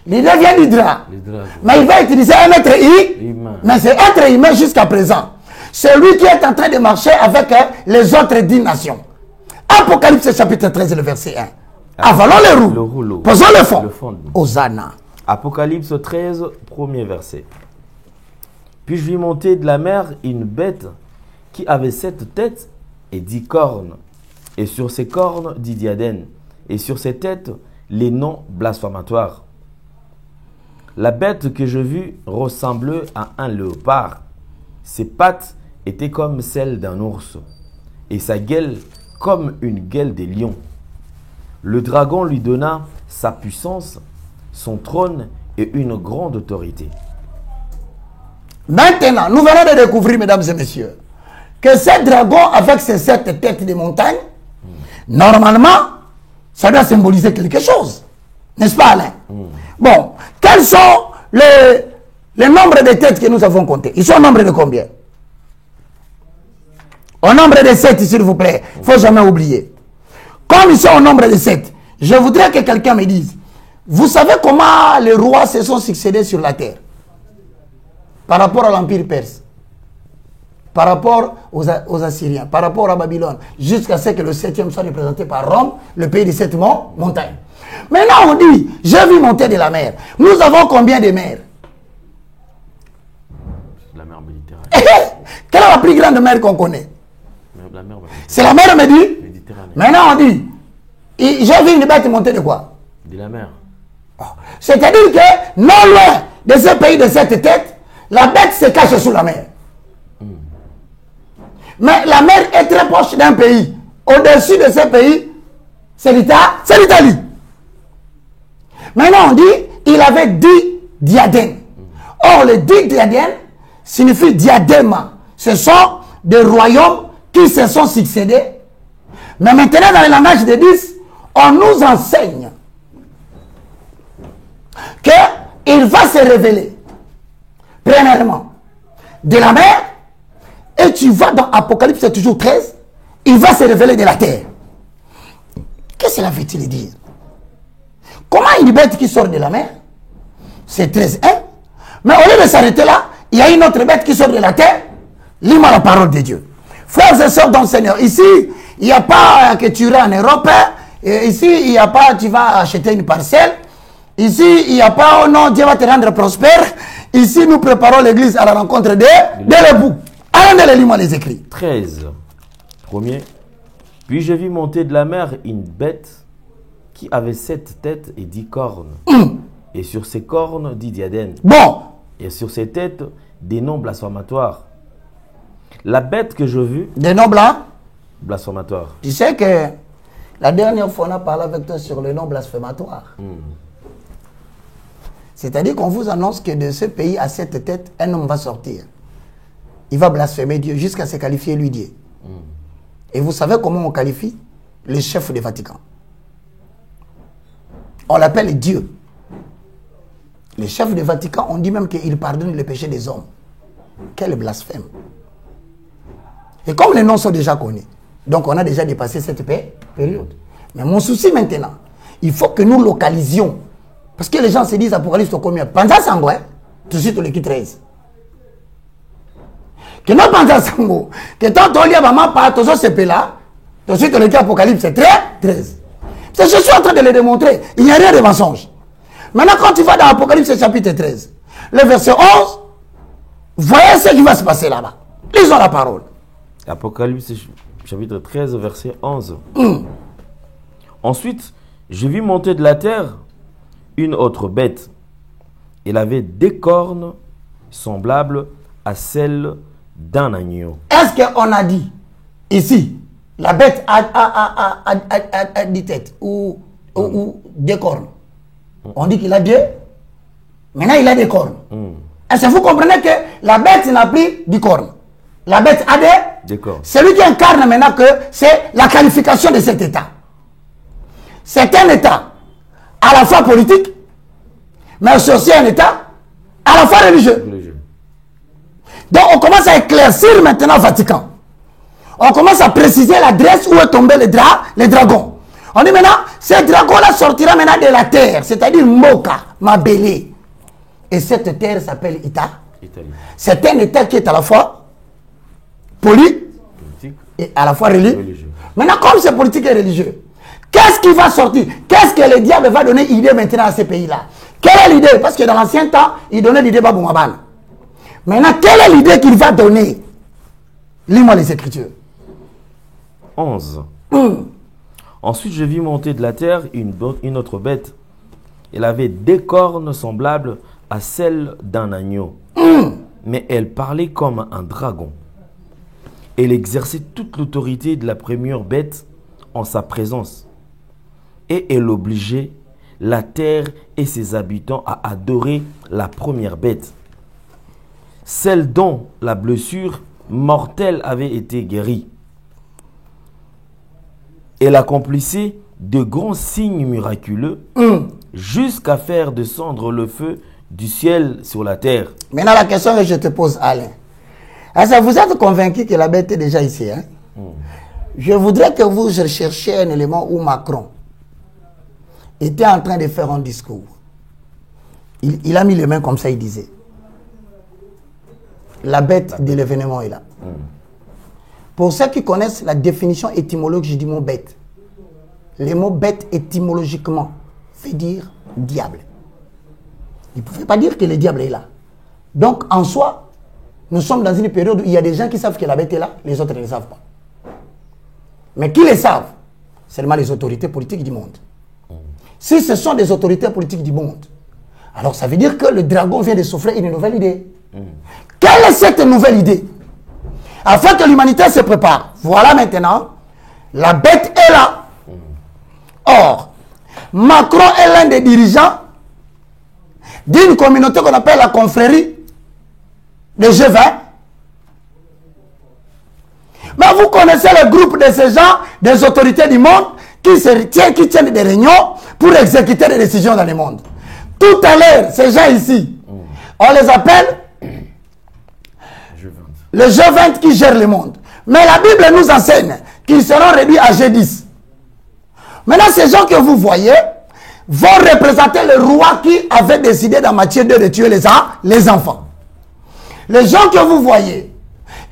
L'idée vient d'Hydra. Mais il va utiliser un être humain. Mais c'est être humain jusqu'à présent. C'est lui qui est en train de marcher avec les autres 10 nations. Apocalypse chapitre 13, le verset 1. Avalons les roues. Posons le fond. Hosanna. Apocalypse 13, premier verset. Puis je vis monter de la mer une bête qui avait 7 têtes et 10 cornes. Et sur ces cornes 10 diadèmes. Et sur ses têtes les noms blasphématoires. La bête que je vis ressemblait à un léopard. Ses pattes étaient comme celles d'un ours, et sa gueule comme une gueule des lions. Le dragon lui donna sa puissance, son trône et une grande autorité. Maintenant, nous venons de découvrir, mesdames et messieurs, que ce dragon, avec ses 7 têtes de montagne, normalement, ça doit symboliser quelque chose. N'est-ce pas, Alain? Bon, quels sont les nombres de têtes que nous avons comptés? Ils sont au nombre de combien? Au nombre de 7, s'il vous plaît. Il ne faut jamais oublier. Comme ils sont au nombre de 7, je voudrais que quelqu'un me dise, vous savez comment les rois se sont succédés sur la terre? Par rapport à l'Empire perse, par rapport aux Assyriens, par rapport à Babylone, jusqu'à ce que le 7e soit représenté par Rome, le pays des 7 montagnes. Maintenant, on dit, j'ai vu monter de la mer. Nous avons combien de mers? La mer Méditerranée. Quelle est la plus grande mer qu'on connaît? La mer C'est la mer Méditerranée. Maintenant, on dit, j'ai vu une bête monter de quoi? De la mer. C'est-à-dire que, non loin de ce pays de 7 têtes, la bête se cache sous la mer. Mais la mer est très proche d'un pays. Au-dessus de ce pays, c'est l'Italie. Maintenant, on dit, il avait 10 diadèmes. Or, les 10 diadèmes signifient diadème. Ce sont des royaumes qui se sont succédés. Mais maintenant, dans le langage de 10, on nous enseigne qu'il va se révéler. Premièrement, de la mer, et tu vas dans Apocalypse, c'est toujours 13, il va se révéler de la terre. Qu'est-ce que cela veut-il dire? Comment une bête qui sort de la mer, c'est 13, hein? Mais au lieu de s'arrêter là, il y a une autre bête qui sort de la terre. Lis-moi la parole de Dieu. Frères et sœurs dans le Seigneur, ici, il n'y a pas que tu iras en Europe, et ici, il n'y a pas tu vas acheter une parcelle. Ici, il n'y a pas, oh non, Dieu va te rendre prospère. Ici, nous préparons l'église à la rencontre de l'époux. Allons lire-moi les écrits. 13. Premier. Puis je vis monter de la mer une bête qui avait 7 têtes et 10 cornes. Et sur ses cornes, 10 diadèmes. Bon. Et sur ses têtes, des noms blasphématoires. La bête que je vis... Des noms blancs? Blasphématoires. Tu sais que la dernière fois, on a parlé avec toi sur le nom blasphématoire. C'est-à-dire qu'on vous annonce que de ce pays à 7 têtes, un homme va sortir. Il va blasphémer Dieu jusqu'à se qualifier lui Dieu. Et vous savez comment on qualifie le chef du Vatican? On l'appelle Dieu. Le chef du Vatican, on dit même qu'il pardonne les péchés des hommes. Quel blasphème. Et comme les noms sont déjà connus, donc on a déjà dépassé cette période. Mais mon souci maintenant, il faut que nous localisions. Parce que les gens se disent Apocalypse combien? Panza Sango, hein? Tout de suite on le quitte 13. Que non Panza Sango, que tant on lit à maman pas, tout ça c'est là, tout de suite on le quitte Apocalypse 13. Je suis en train de le démontrer. Il n'y a rien de mensonge. Maintenant, quand tu vas dans Apocalypse chapitre 13, le verset 11, voyez ce qui va se passer là-bas. Lisons la parole. Apocalypse chapitre 13, verset 11. Ensuite, je vis monter de la terre une autre bête. Elle avait des cornes semblables à celles d'un agneau. Est-ce qu'on a dit ici, la bête a 10 têtes ou des cornes? On dit qu'il a Dieu. Maintenant, il a des cornes. Est-ce que vous comprenez que la bête n'a plus de cornes? La bête a des cornes. Celui qui incarne maintenant que c'est la qualification de cet état. C'est un état à la fois politique, mais c'est aussi un état à la fois religieux. Donc on commence à éclaircir maintenant le Vatican. On commence à préciser l'adresse où est tombé le dragon. On dit maintenant, ce dragon-là sortira maintenant de la terre, c'est-à-dire Moka, Mabélé. Et cette terre s'appelle Italie. C'est un état qui est à la fois politique et à la fois religieux. Maintenant, comme c'est politique et religieux, qu'est-ce qui va sortir? Qu'est-ce que le diable va donner idée maintenant à ces pays-là? Quelle est l'idée? Parce que dans l'ancien temps, il donnait l'idée Baboumaban. Maintenant, quelle est l'idée qu'il va donner? Lis-moi les Écritures. 11. Ensuite, je vis monter de la terre une autre bête. Elle avait des cornes semblables à celles d'un agneau. mais elle parlait comme un dragon. Elle exerçait toute l'autorité de la première bête en sa présence. Et elle obligeait la terre et ses habitants à adorer la première bête, celle dont la blessure mortelle avait été guérie. Elle accomplissait de grands signes miraculeux jusqu'à faire descendre le feu du ciel sur la terre. Maintenant, la question que je te pose, Alain. Alors, vous êtes convaincu que la bête est déjà ici, hein? Je voudrais que vous recherchiez un élément où Macron était en train de faire un discours. Il a mis les mains comme ça, il disait. La bête de l'événement est là. Pour ceux qui connaissent la définition étymologique du mot bête, le mot bête étymologiquement veut dire diable. Il ne pouvait pas dire que le diable est là. Donc en soi, nous sommes dans une période où il y a des gens qui savent que la bête est là, les autres ne le savent pas. Mais qui le savent? Seulement les autorités politiques du monde. Si ce sont des autorités politiques du monde, alors ça veut dire que le dragon vient de s'offrir une nouvelle idée. Quelle est cette nouvelle idée? Afin que l'humanité se prépare. Voilà maintenant, la bête est là. Or, Macron est l'un des dirigeants d'une communauté qu'on appelle la confrérie de G20. Mais vous connaissez le groupe de ces gens, des autorités du monde, qui tiennent des réunions pour exécuter des décisions dans le monde. Tout à l'heure, ces gens ici, on les appelle le G20 qui gère le monde. Mais la Bible nous enseigne qu'ils seront réduits à G10. Maintenant, ces gens que vous voyez vont représenter le roi qui avait décidé dans Matthieu 2 de tuer les enfants. Les gens que vous voyez,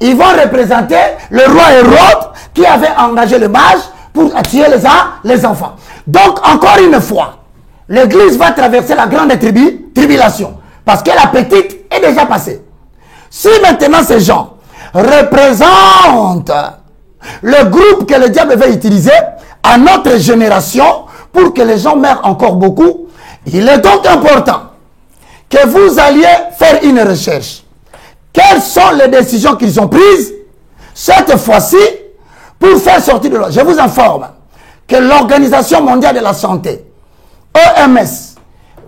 ils vont représenter le roi Hérode qui avait engagé le mage pour tuer les enfants. Donc, encore une fois, l'Église va traverser la grande tribulation parce que la petite est déjà passée. Si maintenant ces gens représentent le groupe que le diable va utiliser à notre génération pour que les gens meurent encore beaucoup, il est donc important que vous alliez faire une recherche. Quelles sont les décisions qu'ils ont prises cette fois-ci pour faire sortir de l'eau? Je vous informe que l'Organisation mondiale de la santé, OMS,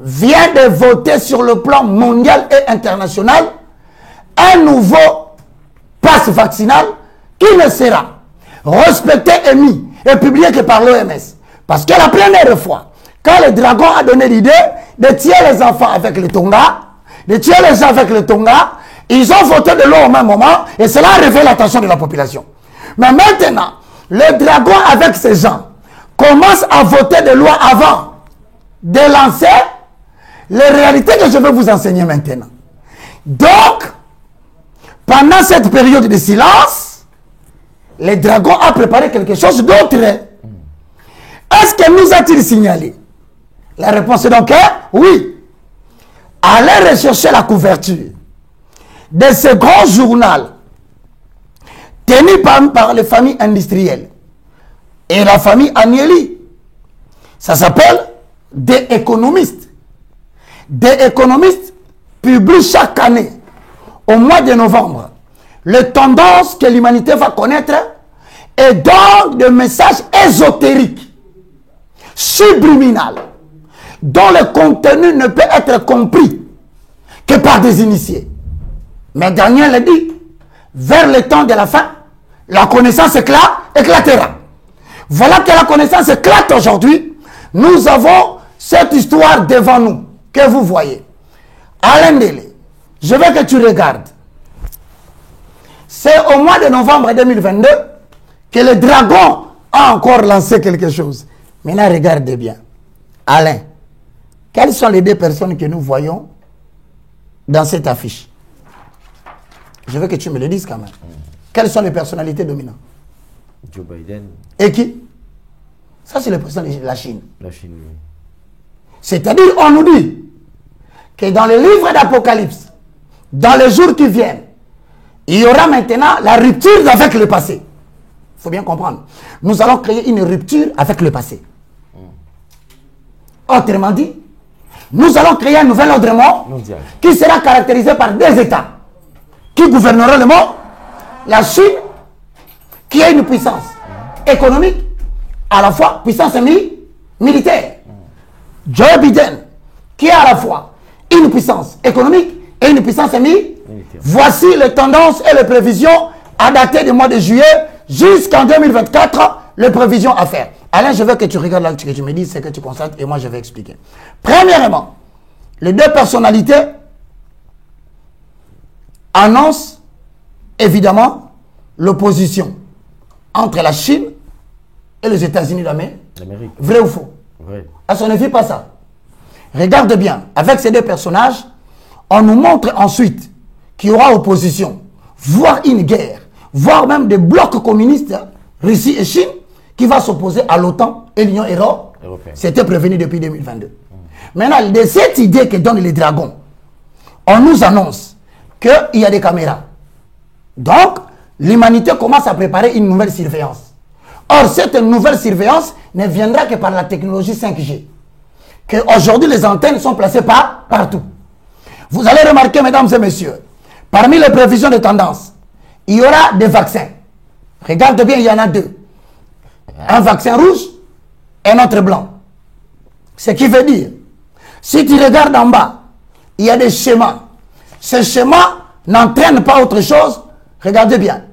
vient de voter sur le plan mondial et international un nouveau passe vaccinal qui ne sera respecté et mis et publié que par l'OMS. Parce que la première fois, quand le dragon a donné l'idée de tuer les enfants avec le Tonga, de tuer les gens avec le Tonga, ils ont voté de l'eau au même moment et cela a réveillé l'attention de la population. Mais maintenant, le dragon avec ces gens commence à voter des lois avant de lancer les réalités que je vais vous enseigner maintenant. Donc, pendant cette période de silence, le dragon a préparé quelque chose d'autre. Est-ce que nous a-t-il signalé? La réponse est donc oui. Allez rechercher la couverture de ce grand journal tenu par les familles industrielles et la famille Agnelli. Ça s'appelle des économistes. Des économistes publient chaque année, au mois de novembre, les tendances que l'humanité va connaître et donc des messages ésotériques, subliminaux, dont le contenu ne peut être compris que par des initiés. Mais Daniel a dit, vers le temps de la fin, la connaissance éclatera. Voilà que la connaissance éclate aujourd'hui. Nous avons cette histoire devant nous, que vous voyez. Alain Délé, je veux que tu regardes. C'est au mois de novembre 2022 que le dragon a encore lancé quelque chose. Maintenant, regardez bien. Alain, quelles sont les deux personnes que nous voyons dans cette affiche? Je veux que tu me le dises quand même. Quelles sont les personnalités dominantes? Joe Biden. Et qui? Ça, c'est le président de la Chine. La Chine, oui. C'est-à-dire, on nous dit que dans le livre d'Apocalypse, dans les jours qui viennent, il y aura maintenant la rupture avec le passé. Il faut bien comprendre. Nous allons créer une rupture avec le passé. Autrement dit, nous allons créer un nouvel ordre mondial qui sera caractérisé par deux États. qui gouvernera le monde. La Chine, qui est une puissance économique, à la fois puissance militaire. Joe Biden, qui est à la fois une puissance économique et une puissance militaire. Voici les tendances et les prévisions à dater du mois de juillet jusqu'en 2024, les prévisions à faire. Alain, je veux que tu regardes là, que tu me dises ce que tu constates et moi je vais expliquer. Premièrement, les deux personnalités annoncent évidemment l'opposition entre la Chine et les États-Unis d'Amérique. Vrai ou faux? Vrai. À son avis, pas ça. Regarde bien, avec ces deux personnages, on nous montre ensuite qu'il y aura opposition, voire une guerre, voire même des blocs communistes, Russie et Chine, qui va s'opposer à l'OTAN et l'Union européenne. C'était prévenu depuis 2022. Maintenant, de cette idée que donnent les dragons, on nous annonce qu'il y a des caméras. Donc, l'humanité commence à préparer une nouvelle surveillance. Or, cette nouvelle surveillance ne viendra que par la technologie 5G. Qu'aujourd'hui, les antennes sont placées partout. Vous allez remarquer, mesdames et messieurs, parmi les prévisions de tendance, il y aura des vaccins. Regarde bien, il y en a deux. Un vaccin rouge et un autre blanc. Ce qui veut dire, si tu regardes en bas, il y a des schémas. Ces schémas n'entraînent pas autre chose. Regardez bien.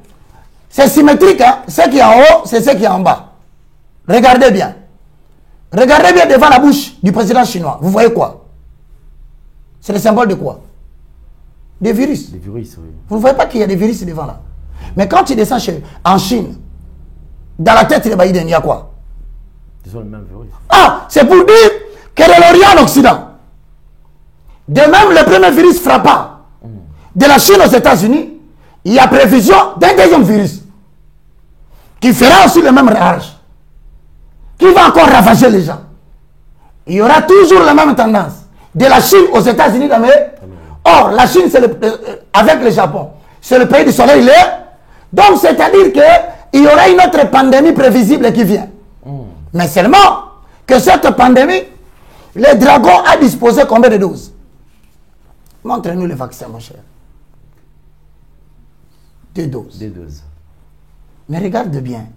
C'est symétrique, hein? Ce qui est en haut, c'est ce qui est en bas. Regardez bien. Regardez bien devant la bouche du président chinois. Vous voyez quoi? C'est le symbole de quoi? Des virus. Des virus, oui. Vous ne voyez pas qu'il y a des virus devant là. Mais quand tu descends en Chine, dans la tête de Biden, il y a quoi? Ce sont les mêmes virus. Ah, c'est pour dire que de l'Orient en Occident, de même le premier virus frappant de la Chine aux États-Unis, il y a prévision d'un deuxième virus qui fera aussi le même rage, qui va encore ravager les gens. Il y aura toujours la même tendance de la Chine aux États-Unis d'Amérique. Or, la Chine, avec le Japon, c'est le pays du soleil. Donc, c'est-à-dire qu'il y aura une autre pandémie prévisible qui vient. Mais seulement que cette pandémie, les dragons a disposé combien de doses? Montre-nous les vaccins, mon cher. 2 doses. 2 doses. Mais regarde bien.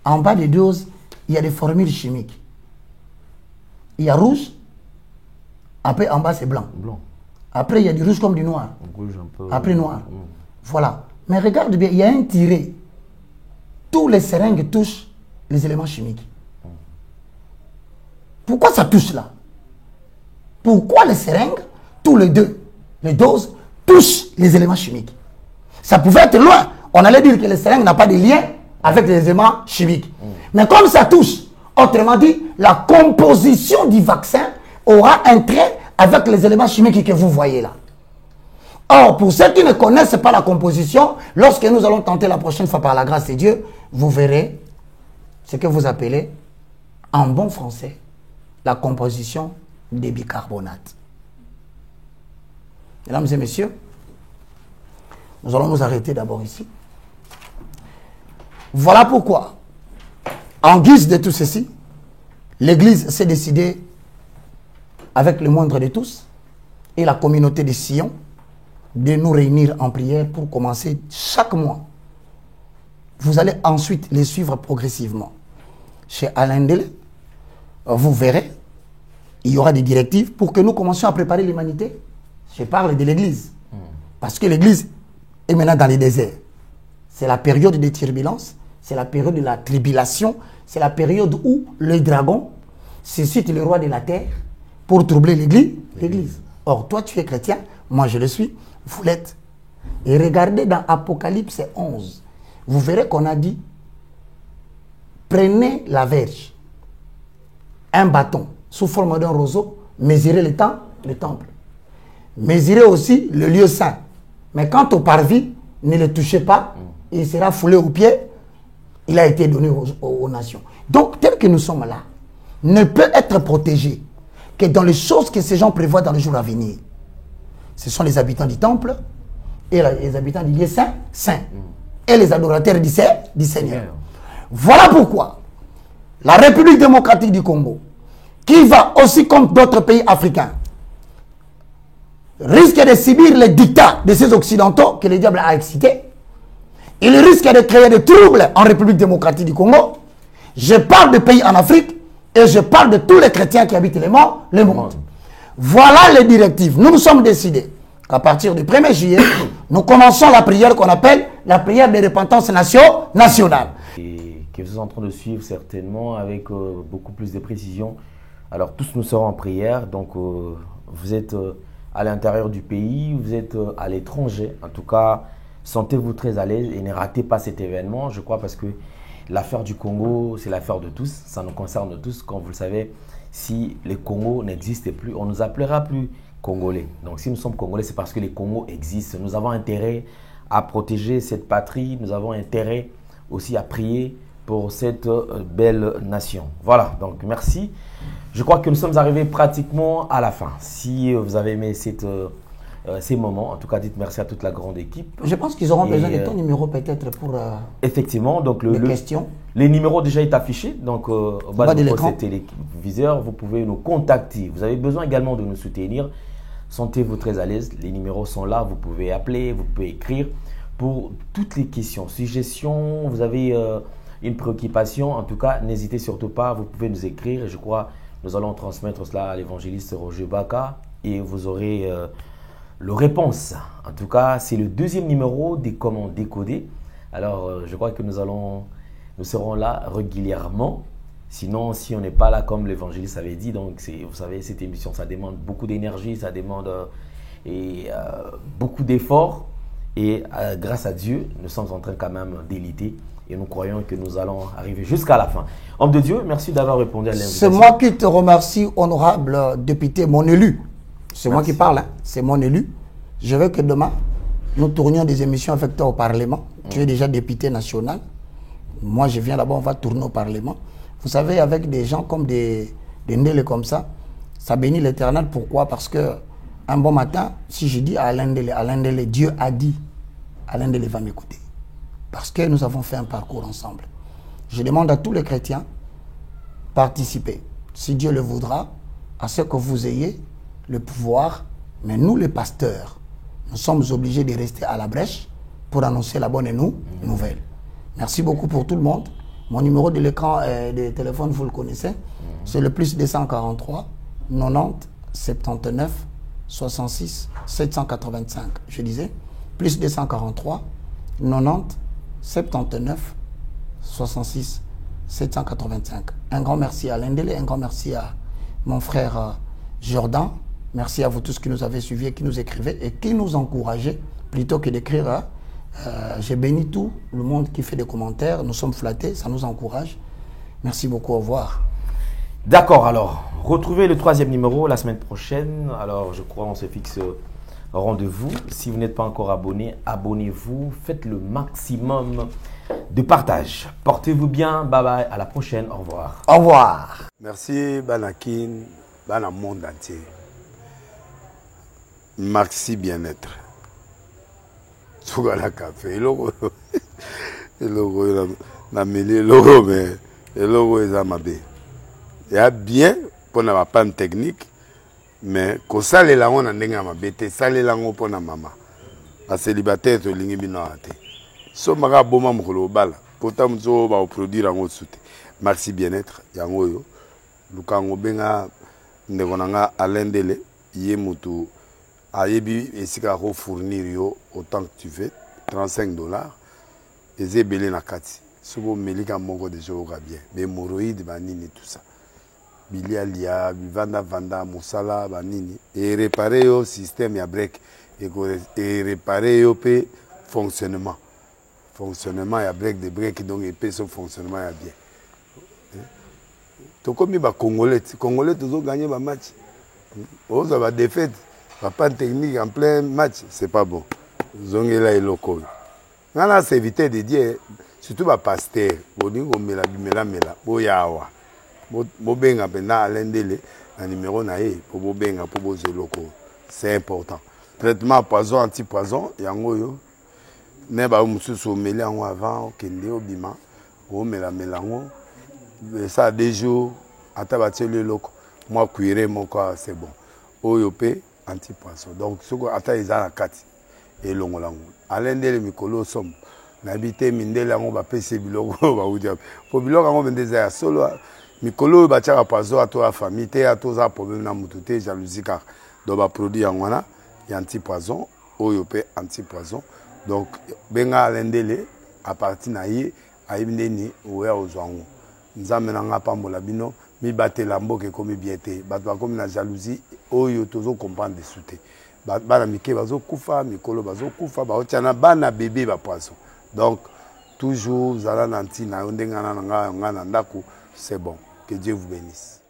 En bas des doses, il y a des formules chimiques. Il y a rouge. Après, en bas, c'est blanc. Après, il y a du rouge comme du noir. Rouge un peu. Après, noir. Voilà. Mais regarde bien, il y a un tiré. Tous les seringues touchent les éléments chimiques. Pourquoi ça touche là? Pourquoi les seringues, tous les deux, les doses, touchent les éléments chimiques? Ça pouvait être loin. On allait dire que les seringues n'ont pas de lien avec les éléments chimiques. Mais comme ça touche, autrement dit, la composition du vaccin aura un trait avec les éléments chimiques que vous voyez là. Or, pour ceux qui ne connaissent pas la composition, lorsque nous allons tenter la prochaine fois par la grâce de Dieu, vous verrez ce que vous appelez, en bon français, la composition des bicarbonates. Mesdames et messieurs, nous allons nous arrêter d'abord ici. Voilà pourquoi, en guise de tout ceci, l'Église s'est décidée, avec le moindre de tous, et la communauté de Sion, de nous réunir en prière pour commencer chaque mois. Vous allez ensuite les suivre progressivement. Chez Alain Delé, vous verrez, il y aura des directives pour que nous commencions à préparer l'humanité. Je parle de l'Église. Parce que l'Église est maintenant dans les déserts. C'est la période des turbulences, c'est la période de la tribulation, c'est la période où le dragon suscite le roi de la terre pour troubler l'Église. Or, toi, tu es chrétien, moi, je le suis, vous l'êtes. Et regardez dans Apocalypse 11, vous verrez qu'on a dit, prenez la verge, un bâton, sous forme d'un roseau, mesurez le temple. Mesurez aussi le lieu saint. Mais quant au parvis, ne le touchez pas, il sera foulé aux pieds, il a été donné aux nations. Donc, tel que nous sommes là, ne peut être protégé que dans les choses que ces gens prévoient dans les jours à venir. Ce sont les habitants du temple et les habitants du lieu saint et les adorateurs du Seigneur. Voilà pourquoi la République démocratique du Congo, qui va aussi comme d'autres pays africains risque de subir les dictats de ces Occidentaux que le diable a excités. Il risque de créer des troubles en République démocratique du Congo. Je parle de pays en Afrique et je parle de tous les chrétiens qui habitent le monde. Voilà les directives. Nous nous sommes décidés qu'à partir du 1er juillet, nous commençons la prière qu'on appelle la prière de repentance nationale. Et que vous êtes en train de suivre certainement avec beaucoup plus de précision. Alors tous nous serons en prière, donc vous êtes à l'intérieur du pays, vous êtes à l'étranger. En tout cas, sentez-vous très à l'aise et ne ratez pas cet événement, je crois, parce que l'affaire du Congo, c'est l'affaire de tous, ça nous concerne tous. Comme vous le savez, si les Congos n'existaient plus, on ne nous appellera plus Congolais. Donc si nous sommes Congolais, c'est parce que les Congos existent. Nous avons intérêt à protéger cette patrie, nous avons intérêt aussi à prier pour cette belle nation. Voilà, donc merci. Je crois que nous sommes arrivés pratiquement à la fin. Si vous avez aimé ces moments, en tout cas, dites merci à toute la grande équipe. Je pense qu'ils auront besoin de ton numéro peut-être pour effectivement, donc les questions. Les numéros déjà est affiché, donc au bas de votre téléviseur, vous pouvez nous contacter. Vous avez besoin également de nous soutenir. Sentez-vous très à l'aise, les numéros sont là, vous pouvez appeler, vous pouvez écrire pour toutes les questions, suggestions, vous avez une préoccupation, en tout cas, n'hésitez surtout pas, vous pouvez nous écrire et je crois nous allons transmettre cela à l'évangéliste Roger Baka et vous aurez le réponse. En tout cas, c'est le deuxième numéro des Comment décoder. Alors, je crois que nous serons là régulièrement. Sinon, si on n'est pas là, comme l'évangéliste avait dit, donc vous savez, cette émission, ça demande beaucoup d'énergie, ça demande beaucoup d'efforts. Et grâce à Dieu, nous sommes en train quand même d'éliter et nous croyons que nous allons arriver jusqu'à la fin. Homme de Dieu, merci d'avoir répondu à l'invitation. C'est moi qui te remercie, honorable député, mon élu. C'est moi qui parle, hein. C'est mon élu. Je veux que demain, nous tournions des émissions avec toi au Parlement. Tu es déjà député national. Moi, je viens là-bas, on va tourner au Parlement. Vous savez, avec des gens comme des Ndele comme ça bénit l'Éternel. Pourquoi? Parce que un bon matin, si je dis à Alain Ndele, Dieu a dit, Alain Ndele va m'écouter. Parce que nous avons fait un parcours ensemble. Je demande à tous les chrétiens participer, si Dieu le voudra, à ce que vous ayez le pouvoir. Mais nous, les pasteurs, nous sommes obligés de rester à la brèche pour annoncer la bonne nouvelle. Merci beaucoup pour tout le monde. Mon numéro de l'écran de téléphone, vous le connaissez. C'est le plus 243 90 79 66 785. Je disais, plus 243 90 79 66 785. Un grand merci à Lendele, un grand merci à mon frère Jordan. Merci à vous tous qui nous avez suivis, qui nous écrivez et qui nous encouragez plutôt que d'écrire. J'ai béni tout le monde qui fait des commentaires. Nous sommes flattés, ça nous encourage. Merci beaucoup, au revoir. D'accord, alors, retrouvez le 3e numéro la semaine prochaine. Alors, je crois on se fixe rendez-vous. Si vous n'êtes pas encore abonné, abonnez-vous. Faites le maximum de partage. Portez-vous bien. Bye bye. À la prochaine. Au revoir. Au revoir. Merci, Banakin, Bana monde entier. Merci bien-être. Sougala café, logo, na mêlé logo, mais le logo est amabé. Il y a bien pour la panne technique, mais quand ça les langues on a n'enga amabé, ça les langues pour la maman. La célibataire to lingi binoate. So maga boma mukolo bala. Pourtant mzo ba produire en soute. Merci bien-être. Yango yo. Lukango benga ndekonanga alendele yemutu. Ayebi esika ko fournir yo autant que tu veux, $35. Eze belé na kati. Sobo melika moko de joga bien. Mais hémorroïdes banini tout ça. Bilialia, vanda musala banini et réparer yo système ya break et réparer yo pe fonctionnement ya break de break donc et pe son fonctionnement ya bien. To comme ba congolais toujours gagner ba match. Oh ça va défaite. Pas technique en plein match, c'est pas bon. Zongela et loco. Nana c'est éviter de dire surtout ba pasteur, boningo mela boyawa. Bobenga pena alendele un numéro naé pour bobenga pour boze loco. C'est important. Traitement poison anti-poison yango yo. Ne ba mususu meli yango avant kende obima. O mela melango. Ça des jours ata ba tele loco. Moi cuire mon quoi c'est bon. Oyo pe anti-poisson. Donc, ce qu'on attend, ils ont la carte. Et l'on l'a. Alain de Mikolo somme. N'habité Mindela, on va payer bilogo, va vous dire. Pour bilogo, on va dire solo. Mikolo, va tirer à poisson à toi, famille, à tous les problèmes, na moutoute, jalousie, car donc va produire en wana, il y a anti-poisson, oyopé anti-poisson. Donc, benga Alain Dele, à partir naïe, à Ibneni, ou à Ozwango. Nous avons pambola bino, mi batte lambo ke comme biété, batwa comme la jalousie, oyo tozo comprendre des soutés. Bana mike bazo kufa, mikolo bazo kufa, ba otiana bana bébé ba poisson. Donc toujours zala nanti na ndenga na nga ndako, c'est bon. Que Dieu vous bénisse.